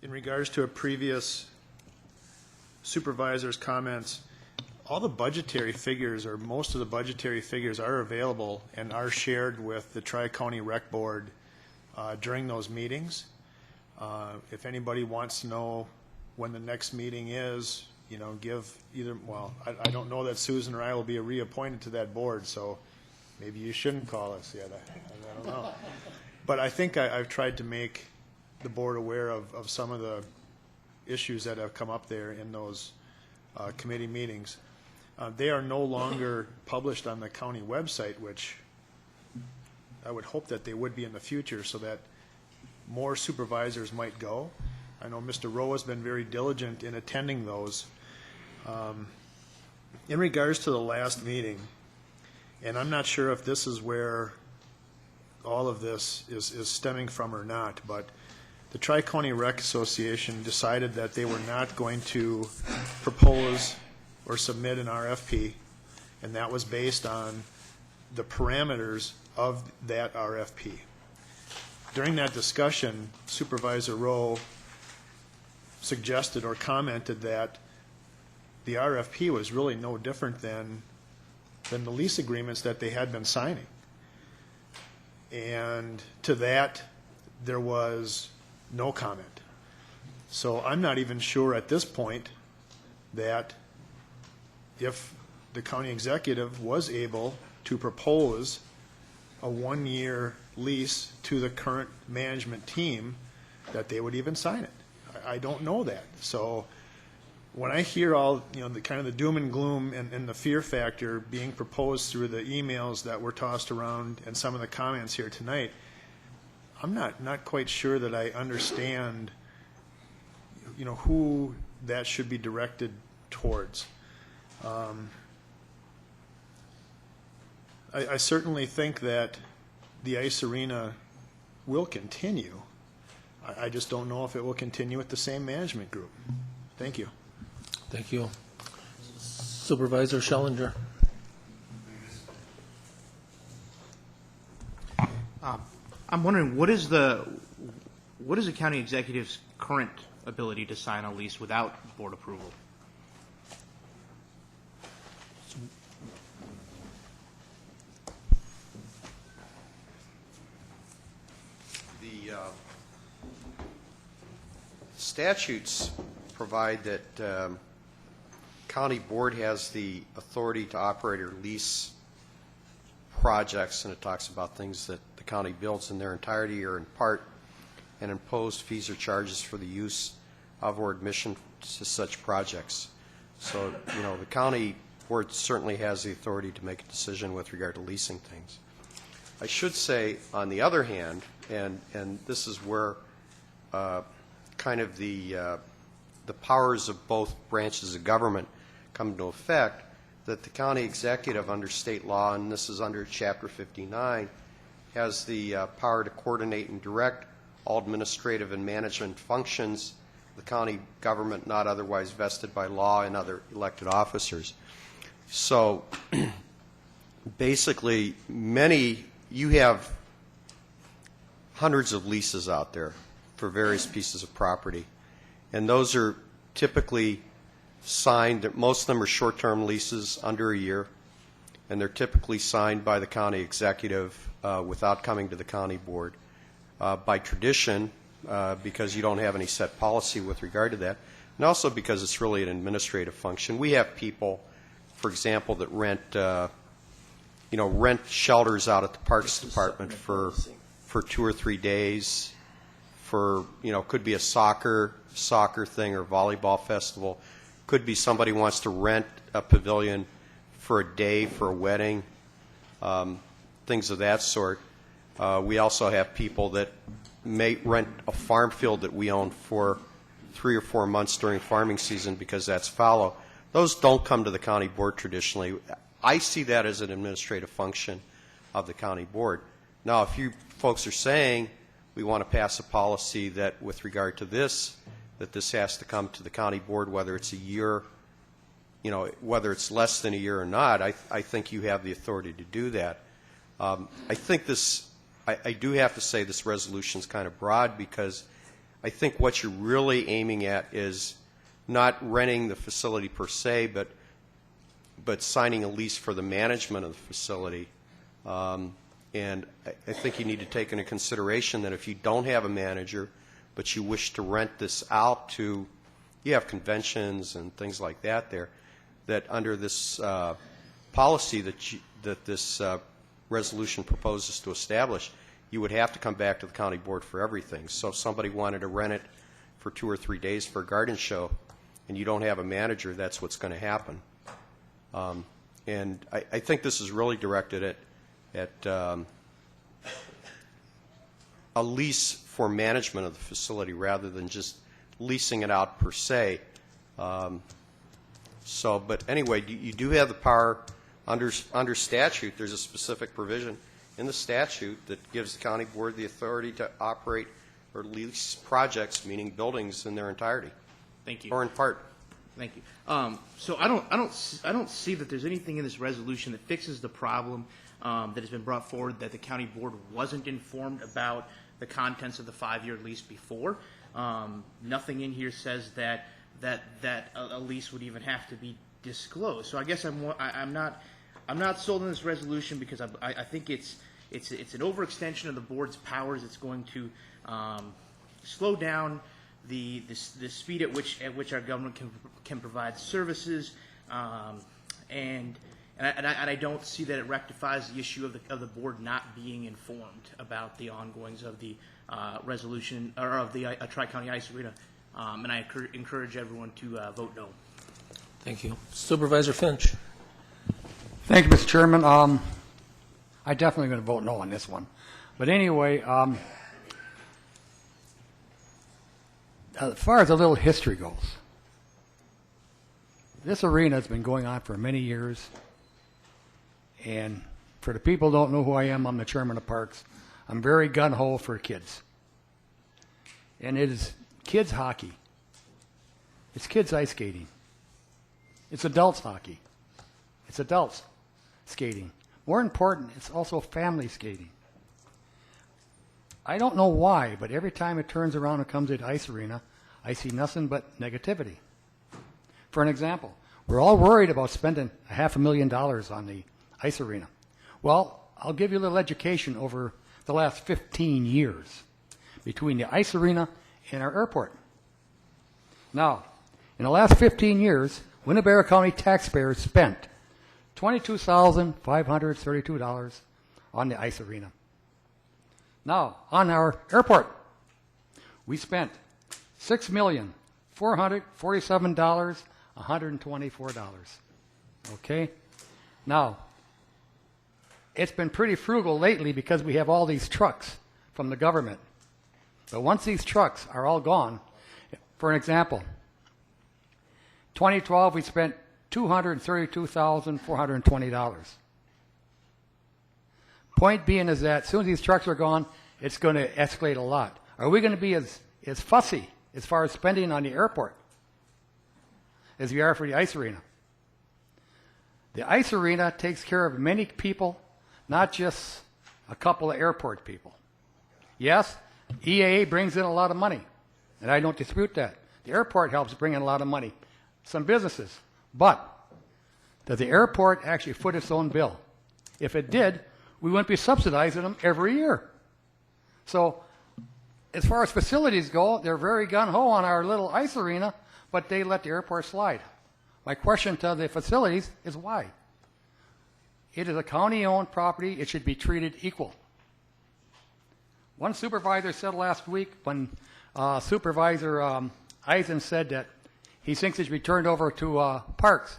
In regards to a previous supervisor's comments, all the budgetary figures, or most of the budgetary figures, are available and are shared with the Tri-County Rec Board during those meetings. If anybody wants to know when the next meeting is, give either, well, I don't know that Susan or I will be reappointed to that board, so maybe you shouldn't call us yet. I don't know. But I think I've tried to make the board aware of some of the issues that have come up there in those committee meetings. They are no longer published on the county website, which I would hope that they would be in the future so that more supervisors might go. I know Mr. Rowe has been very diligent in attending those. In regards to the last meeting, and I'm not sure if this is where all of this is stemming from or not, but the Tri-County Rec Association decided that they were not going to propose or submit an RFP, and that was based on the parameters of that RFP. During that discussion, Supervisor Rowe suggested or commented that the RFP was really no different than the lease agreements that they had been signing. And to that, there was no comment. So I'm not even sure at this point that if the county executive was able to propose a 1-year lease to the current management team, that they would even sign it. I don't know that. So when I hear all, the kind of the doom and gloom and the fear factor being proposed through the emails that were tossed around and some of the comments here tonight, I'm not quite sure that I understand, who that should be directed towards. I certainly think that the ice arena will continue. I just don't know if it will continue with the same management group. Thank you. Thank you. Supervisor Schellinger. I'm wondering, what is the county executive's current ability to sign a lease without board approval? The statutes provide that county board has the authority to operate or lease projects, and it talks about things that the county builds in their entirety or in part, and impose fees or charges for the use of or admission to such projects. So, you know, the county board certainly has the authority to make a decision with regard to leasing things. I should say, on the other hand, and this is where kind of the powers of both branches of government come into effect, that the county executive under state law, and this is under Chapter 59, has the power to coordinate and direct all administrative and management functions of the county government not otherwise vested by law and other elected officers. So basically, you have hundreds of leases out there for various pieces of property, and those are typically signed. Most of them are short-term leases under a year, and they're typically signed by the county executive without coming to the county board. By tradition, because you don't have any set policy with regard to that, and also because it's really an administrative function. We have people, for example, that rent shelters out at the Parks Department for 2 or 3 days, for, could be a soccer thing or volleyball festival. Could be somebody wants to rent a pavilion for a day for a wedding, things of that sort. We also have people that may rent a farm field that we own for 3 or 4 months during farming season because that's fallow. Those don't come to the county board traditionally. I see that as an administrative function of the county board. Now, if you folks are saying we want to pass a policy that with regard to this, that this has to come to the county board, whether it's a year, whether it's less than a year or not, I think you have the authority to do that. I think I do have to say this resolution is kind of broad, because I think what you're really aiming at is not renting the facility per se, but signing a lease for the management of the facility. And I think you need to take into consideration that if you don't have a manager, but you wish to rent this out to, you have conventions and things like that there, that under this policy that this resolution proposes to establish, you would have to come back to the county board for everything. So if somebody wanted to rent it for 2 or 3 days for a garden show and you don't have a manager, that's what's going to happen. And I think this is really directed at a lease for management of the facility rather than just leasing it out per se. But anyway, you do have the power under statute. There's a specific provision in the statute that gives the county board the authority to operate or lease projects, meaning buildings in their entirety. Thank you. Or in part. Thank you. So I don't see that there's anything in this resolution that fixes the problem that has been brought forward that the county board wasn't informed about the contents of the 5-year lease before. Nothing in here says that a lease would even have to be disclosed. So I guess I'm not sold on this resolution, because I think it's an overextension of the board's powers. It's going to slow down the speed at which our government can provide services, and I don't see that it rectifies the issue of the board not being informed about the ongoings of the resolution, or of the Tri-County Ice Arena, and I encourage everyone to vote no. Thank you. Supervisor Finch. Thank you, Mr. Chairman. I definitely going to vote no on this one. But anyway, as far as a little history goes, this arena has been going on for many years, and For the people who don't know who I am, I'm the chairman of Parks. I'm very gun-ho for kids. And it is kids hockey. It's kids ice skating. It's adults hockey. It's adults skating. More important, it's also family skating. I don't know why, but every time it turns around and comes to the ice arena, I see nothing but negativity. For an example, we're all worried about spending $500,000 on the ice arena. Well, I'll give you a little education over the last 15 years between the ice arena and our airport. Now, in the last 15 years, Winnebago County taxpayers spent $22,532 on the ice arena. Now, on our airport, we spent $6,447,124. Okay? Now, it's been pretty frugal lately because we have all these trucks from the government. But once these trucks are all gone, for an example, 2012 we spent $232,420. Point being is that as soon as these trucks are gone, it's going to escalate a lot. Are we going to be as fussy as far as spending on the airport as we are for the ice arena? The ice arena takes care of many people, not just a couple of airport people. Yes, EAA brings in a lot of money, and I don't dispute that. The airport helps bring in a lot of money, some businesses. But does the airport actually foot its own bill? If it did, we wouldn't be subsidizing them every year. So as far as facilities go, they're very gung-ho on our little ice arena, but they let the airport slide. My question to the facilities is why? It is a county-owned property. It should be treated equal. One supervisor said last week when Supervisor Eisen said that he thinks it should be turned over to Parks.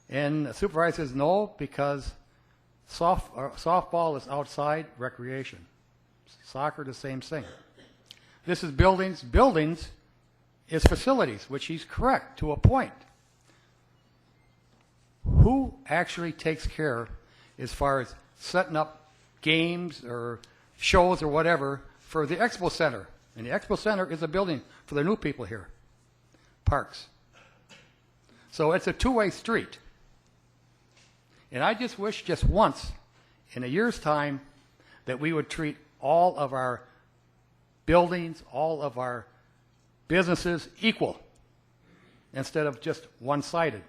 And the supervisor says no, because softball is outside recreation. Soccer, the same thing. This is buildings. Buildings is facilities, which he's correct to a point. Who actually takes care as far as setting up games or shows or whatever for the Expo Center? And the Expo Center is a building for the new people here. Parks. So it's a two-way street. And I just wish just once in a year's time that we would treat all of our buildings, all of our businesses equal instead of just one-sided.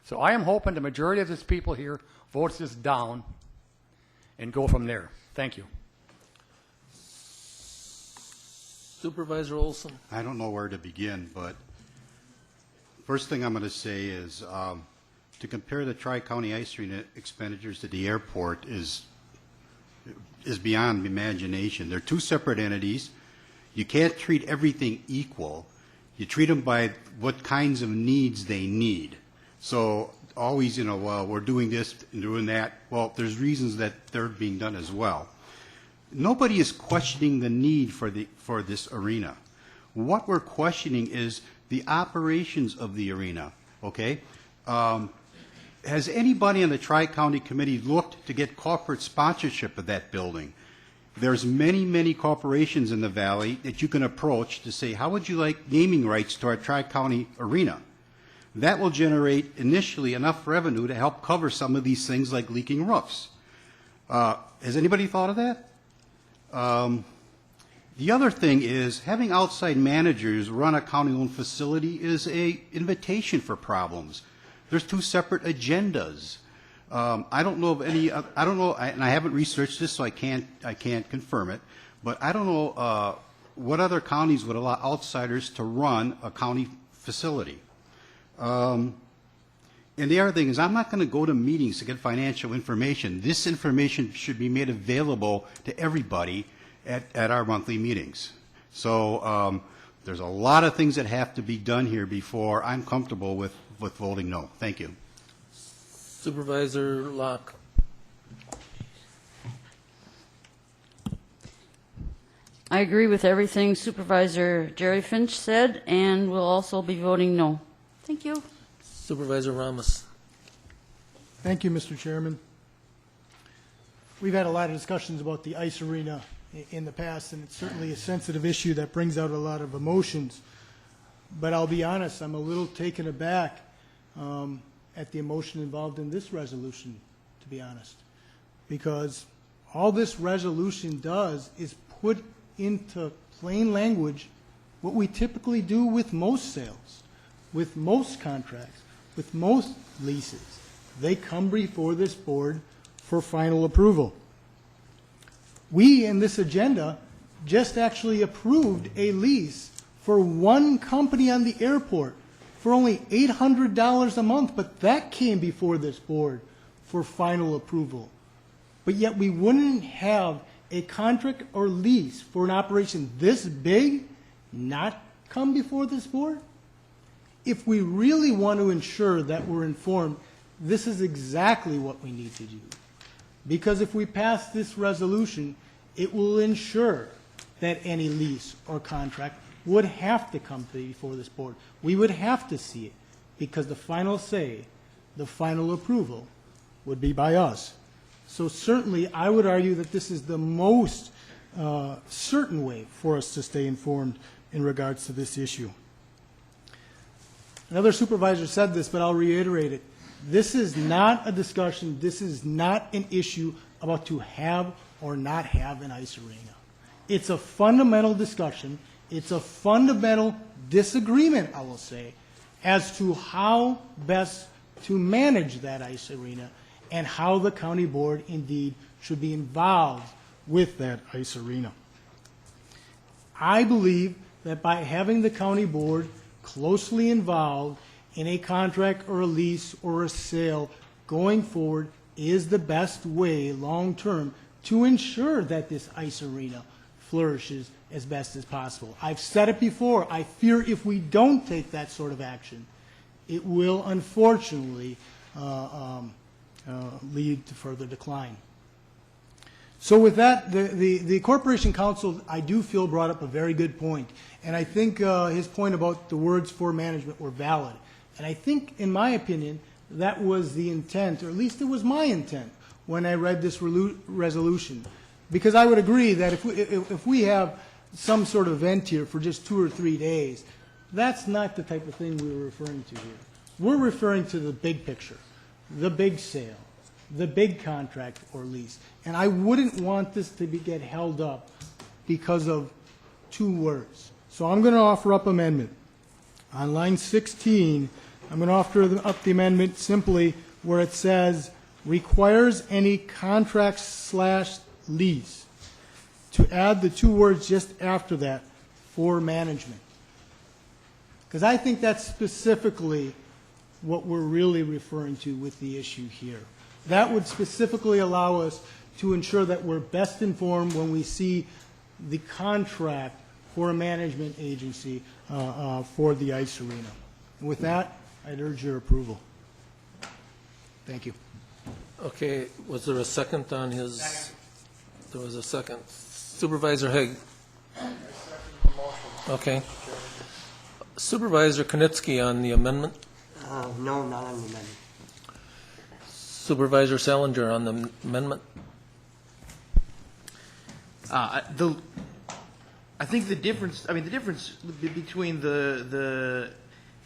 So I am hoping the majority of these people here votes this down and go from there. Thank you. Supervisor Olson. I don't know where to begin, but first thing I'm going to say is to compare the Tri-County Ice Arena expenditures to the airport is beyond imagination. They're two separate entities. You can't treat everything equal. You treat them by what kinds of needs they need. So always, well, we're doing this and doing that. Well, there's reasons that they're being done as well. Nobody is questioning the need for this arena. What we're questioning is the operations of the arena, okay? Has anybody on the Tri-County Committee looked to get corporate sponsorship of that building? There's many, many corporations in the valley that you can approach to say, how would you like naming rights to our Tri-County arena? That will generate initially enough revenue to help cover some of these things like leaking roofs. Has anybody thought of that? The other thing is having outside managers run a county-owned facility is an invitation for problems. There's two separate agendas. I don't know of any. I don't know, and I haven't researched this, so I can't confirm it. But I don't know what other counties would allow outsiders to run a county facility. And the other thing is, I'm not going to go to meetings to get financial information. This information should be made available to everybody at our monthly meetings. So there's a lot of things that have to be done here before I'm comfortable with voting no. Thank you. Supervisor Locke. I agree with everything Supervisor Jerry Finch said, and will also be voting no. Thank you. Supervisor Ramos. Thank you, Mr. Chairman. we've had a lot of discussions about the ice arena in the past, and it's certainly a sensitive issue that brings out a lot of emotions. But I'll be honest, I'm a little taken aback at the emotion involved in this resolution, to be honest. Because all this resolution does is put into plain language what we typically do with most sales, with most contracts, with most leases. They come before this board for final approval. We, in this agenda, just actually approved a lease for one company on the airport for only $800 a month, but that came before this board for final approval. But yet we wouldn't have a contract or lease for an operation this big not come before this board? If we really want to ensure that we're informed, this is exactly what we need to do. Because if we pass this resolution, it will ensure that any lease or contract would have to come before this board. We would have to see it, because the final say, the final approval, would be by us. So certainly, I would argue that this is the most certain way for us to stay informed in regards to this issue. Another supervisor said this, but I'll reiterate it. This is not a discussion, this is not an issue about to have or not have an ice arena. It's a fundamental discussion, it's a fundamental disagreement, I will say, as to how best to manage that ice arena and how the county board indeed should be involved with that ice arena. I believe that by having the county board closely involved in a contract or a lease or a sale going forward is the best way long-term to ensure that this ice arena flourishes as best as possible. I've said it before, I fear if we don't take that sort of action, it will unfortunately lead to further decline. So with that, the Corporation Council, I do feel, brought up a very good point. And I think his point about the words "for management" were valid. And I think, in my opinion, that was the intent, or at least it was my intent, when I read this resolution. Because I would agree that if we have some sort of event here for just 2 or 3 days, that's not the type of thing we were referring to here. We're referring to the big picture, the big sale, the big contract or lease. And I wouldn't want this to get held up because of 2 words. So I'm going to offer up amendment. On line 16, I'm going to offer up the amendment simply where it says, requires any contract/lease, to add the 2 words just after that, for management. Because I think that's specifically what we're really referring to with the issue here. That would specifically allow us to ensure that we're best informed when we see the contract for a management agency for the ice arena. And with that, I'd urge your approval. Thank you. Okay, was there a second on his? Second. There was a second. Supervisor Haig. Okay. Supervisor Konitsky on the amendment? No, not on the amendment. Supervisor Salinger on the amendment? I think the difference between the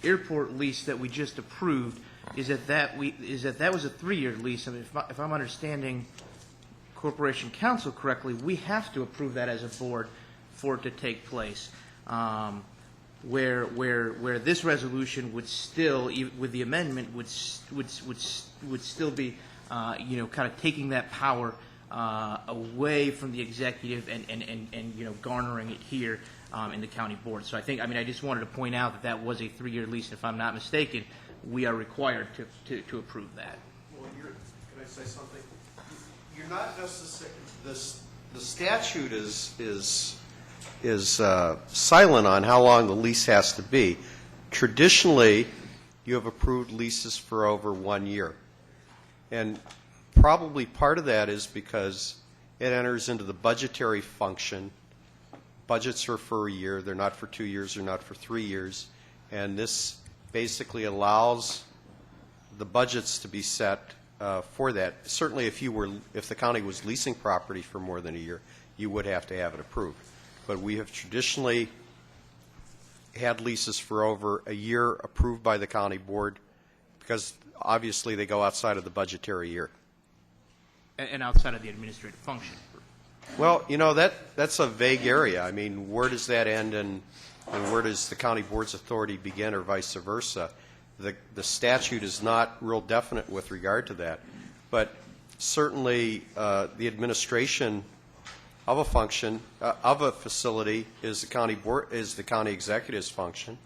airport lease that we just approved is that was a 3-year lease. I mean, if I'm understanding Corporation Council correctly, we have to approve that as a board for it to take place. Where this resolution would still, with the amendment, would still be, kind of taking that power away from the executive and garnering it here in the county board. So I just wanted to point out that was a 3-year lease. If I'm not mistaken, we are required to approve that. Well, can I say something? You're not necessarily, the statute is silent on how long the lease has to be. Traditionally, you have approved leases for over 1 year. And probably part of that is because it enters into the budgetary function. Budgets are for a year. They're not for 2 years. They're not for 3 years. And this basically allows the budgets to be set for that. Certainly, if the county was leasing property for more than a year, you would have to have it approved. But we have traditionally had leases for over a year approved by the county board because obviously they go outside of the budgetary year. And outside of the administrative function. Well, you know, that's a vague area. I mean, where does that end and where does the county board's authority begin or vice versa? The statute is not real definite with regard to that. But certainly the administration of a function, of a facility is the county board, is the county executive's function,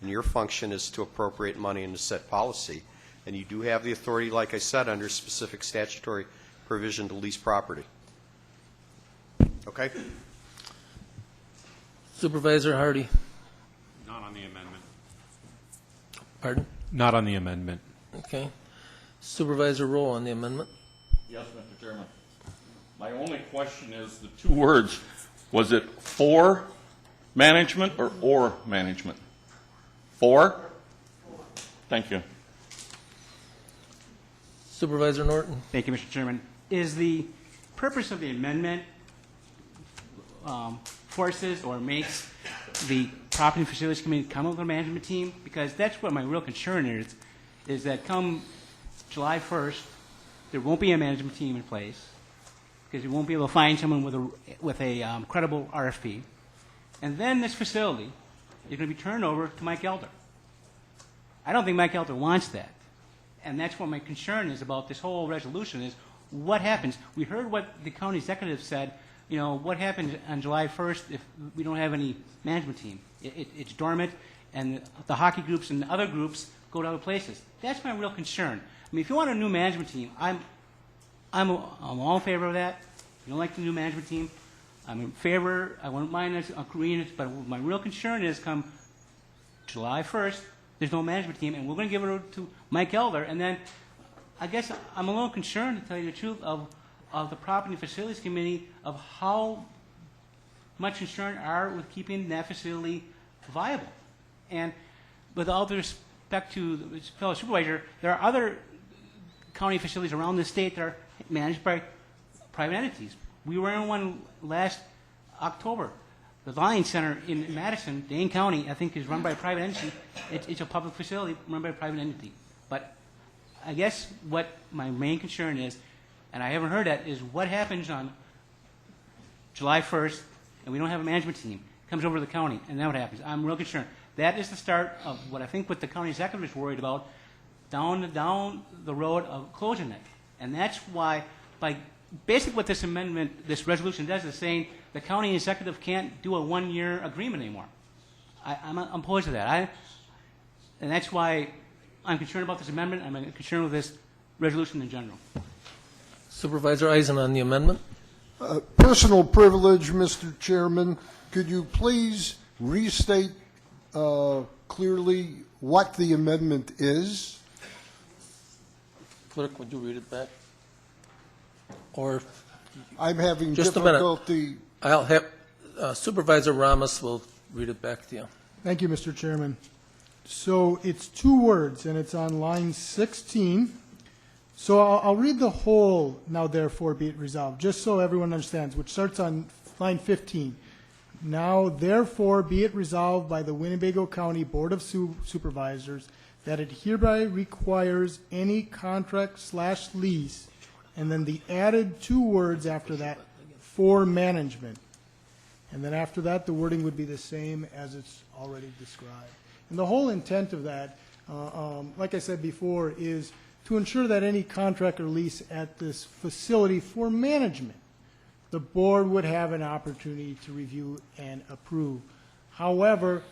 and your function is to appropriate money and to set policy. And you do have the authority, like I said, under specific statutory provision to lease property. Okay? Supervisor Hardy. Not on the amendment. Pardon? Not on the amendment. Okay. Supervisor Rowe on the amendment. Yes, Mr. Chairman. My only question is the two words. Was it for management or management? For? Thank you. Supervisor Norton. Thank you, Mr. Chairman. Is the purpose of the amendment forces or makes the Property and Facilities Committee come up with a management team? Because that's what my real concern is that come July 1st, there won't be a management team in place because you won't be able to find someone with a credible RFP. And then this facility is going to be turned over to Mike Elder. I don't think Mike Elder wants that. And that's what my concern is about this whole resolution is what happens. We heard what the county executive said, you know, what happens on July 1st if we don't have any management team? It's dormant, and the hockey groups and other groups go to other places. That's my real concern. I mean, if you want a new management team, I'm all in favor of that. If you don't like the new management team, I'm in favor. I wouldn't mind agreeing it, but my real concern is come July 1st, there's no management team, and we're going to give it to Mike Elder, and then I guess I'm a little concerned, to tell you the truth, of the Property and Facilities Committee of how much concerned are with keeping that facility viable. And with all due respect to the fellow supervisor, there are other county facilities around the state that are managed by private entities. We were in one last October. The Lions Center in Madison, Dane County, I think is run by a private entity. It's a public facility run by a private entity. But I guess what my main concern is, and I haven't heard that, is what happens on July 1st and we don't have a management team. It comes over to the county, and then what happens? I'm real concerned. That is the start of what I think what the county executive is worried about down the road of closing it. And that's why, by basically what this amendment, this resolution does is saying the county executive can't do a one-year agreement anymore. I'm opposed to that. And that's why I'm concerned about this amendment. I'm concerned with this resolution in general. Supervisor Eisen on the amendment. Personal privilege, Mr. Chairman. Could you please restate clearly what the amendment is? Clerk, would you read it back? Or I'm having just difficulty. A minute. I'll have Supervisor Ramos will read it back to you. Thank you, Mr. Chairman. So it's two words, and it's on line 16. So I'll read the whole, now therefore be it resolved, just so everyone understands, which starts on line 15. Now therefore be it resolved by the Winnebago County Board of Supervisors that it hereby requires any contract/lease, and then the added two words after that, for management. And then after that, the wording would be the same as it's already described. And the whole intent of that, like I said before, is to ensure that any contract or lease at this facility for management, the board would have an opportunity to review and approve. However,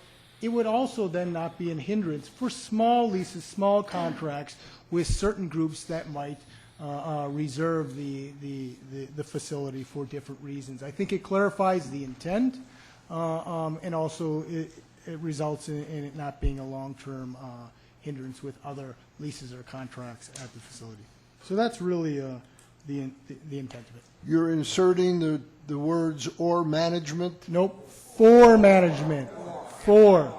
it would also then not be a hindrance for small leases, small contracts with certain groups that might reserve the facility for different reasons. I think it clarifies the intent, and also it results in it not being a long-term hindrance with other leases or contracts at the facility. So that's really the intent of it. You're inserting the words "or management"? Nope. For management. For.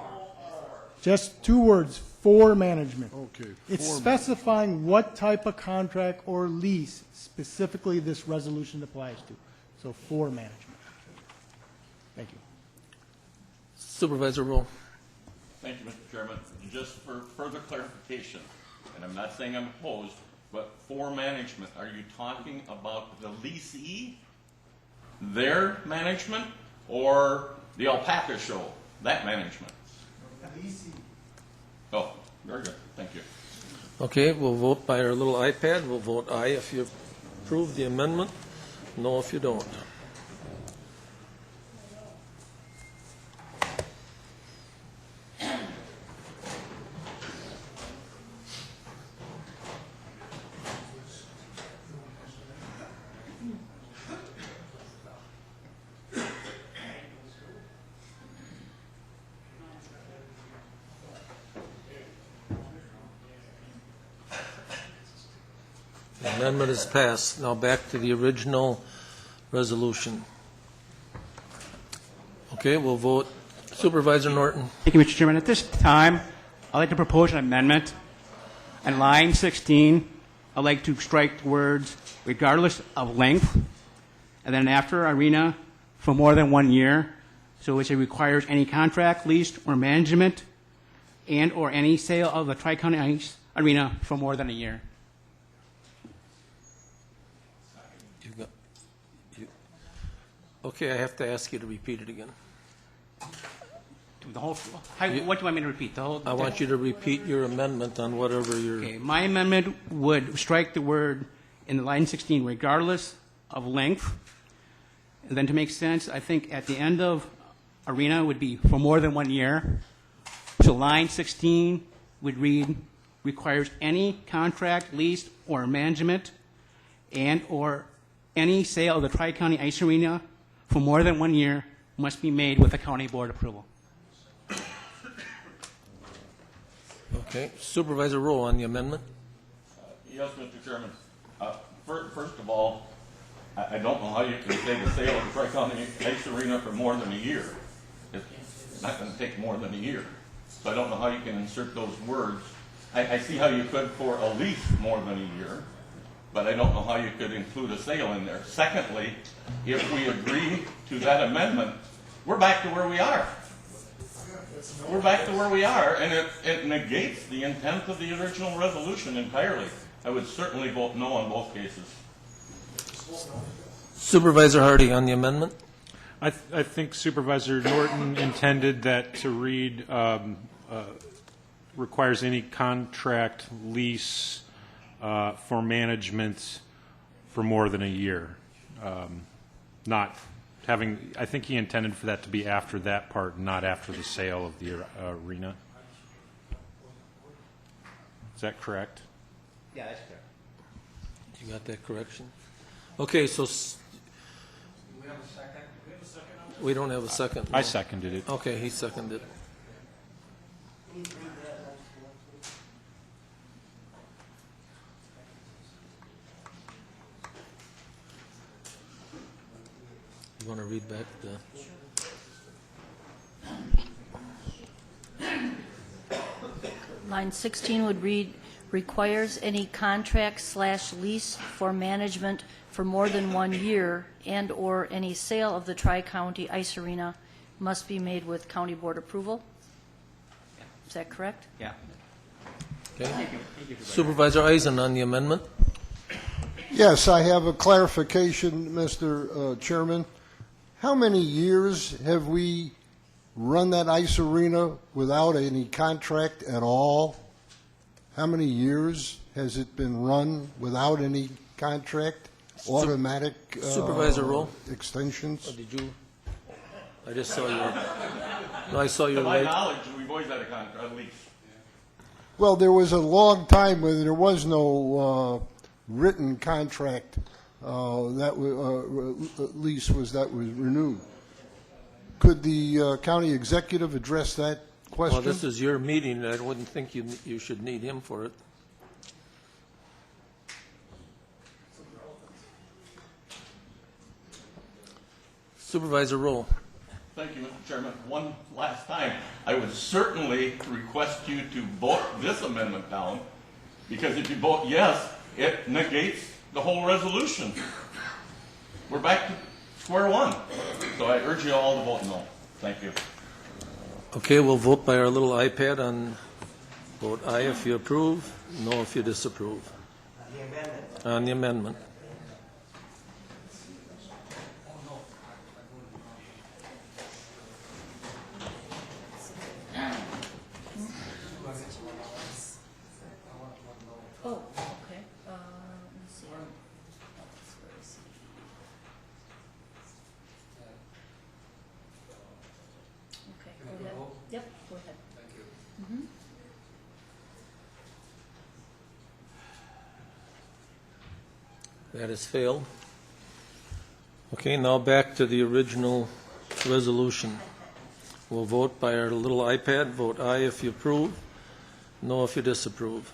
Just 2 words, for management. Okay. It's for- specifying what type of contract or lease specifically this resolution applies to. So for management. Thank you. Supervisor Rowe. Thank you, Mr. Chairman. Just for further clarification, and I'm not saying I'm opposed, but for management, are you talking about the leasee, their management, or the alpaca show, that management? Leasee. Oh, very good. Thank you. Okay, we'll vote by our little iPad. We'll vote aye if you approve the amendment, no if you don't. The amendment is passed. Now back to the original resolution. Okay, we'll vote. Supervisor Norton. Thank you, Mr. Chairman. At this time, I'd like to propose an amendment. On line 16, I'd like to strike the words regardless of length, and then after arena for more than 1 year, so which it requires any contract, lease, or management, and or any sale of the Tri-County Ice Arena for more than a year. Okay, I have to ask you to repeat it again. The whole, what do you want me to repeat? The whole. I want you to repeat your amendment on whatever your... Okay, my amendment would strike the word in line 16, regardless of length. And then to make sense, I think at the end of arena would be for more than 1 year. So line 16 would read, requires any contract, lease, or management, and or any sale of the Tri-County Ice Arena for more than 1 year must be made with a county board approval. Okay, Supervisor Rowe on the amendment. Yes, Mr. Chairman. First of all, I don't know how you can say the sale of the Tri-County Ice Arena for more than a year. It's not going to take more than a year. So I don't know how you can insert those words. I see how you could for a lease more than a year, but I don't know how you could include a sale in there. Secondly, if we agree to that amendment, we're back to where we are. We're back to where we are, and it negates the intent of the original resolution entirely. I would certainly vote no on both cases. Supervisor Hardy on the amendment. I think Supervisor Norton intended that to read requires any contract, lease for management for more than a year. Not having, I think he intended for that to be after that part, not after the sale of the arena. Is that correct? Yeah, that's correct. You got that correction? Okay, so... Do we have a second? Do we have a second on this? We don't have a second. I no. seconded it. Okay, he seconded it. You want to read back the... Line 16 would read, requires any contract/lease for management for more than 1 year and/or any sale of the Tri-County Ice Arena must be made with county board approval. Is that correct? Yeah. Okay. Thank you. Supervisor Eisen on the amendment. Yes, I have a clarification, Mr. Chairman. How many years have we run that ice arena without any contract at all? How many years has it been run without any contract, automatic Supervisor Rowe? extensions? Or did you? I just saw your... No, I saw your... To my light. knowledge, we've always had a lease. Well, there was a long time when there was no written contract lease was renewed. Could the county executive address that question? Well, this is your meeting. I wouldn't think you should need him for it. Supervisor Rowe. Thank you, Mr. Chairman. One last time, I would certainly request you to vote this amendment down, because if you vote yes, it negates the whole resolution. We're back to square one. So I urge you all to vote no. Thank you. Okay, we'll vote by our little iPad on vote aye if you approve, no if you disapprove. On the amendment. Oh, okay. Let me see. Okay, go ahead. Yep, go ahead. Thank you. That has failed. Okay, now back to the original resolution. We'll vote by our little iPad. Vote aye if you approve, no if you disapprove.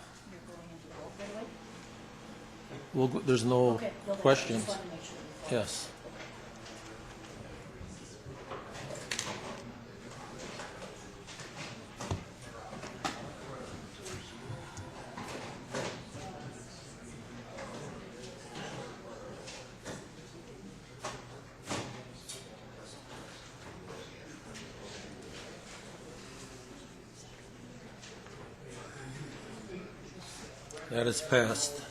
There's no questions. Yes. That is passed.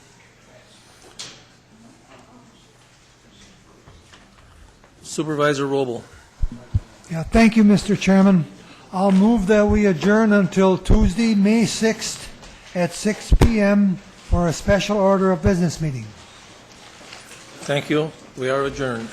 Supervisor Robel. Yeah, thank you, Mr. Chairman. I'll move that we adjourn until Tuesday, May 6th at 6 p.m. for a special order of business meeting. Thank you. We are adjourned.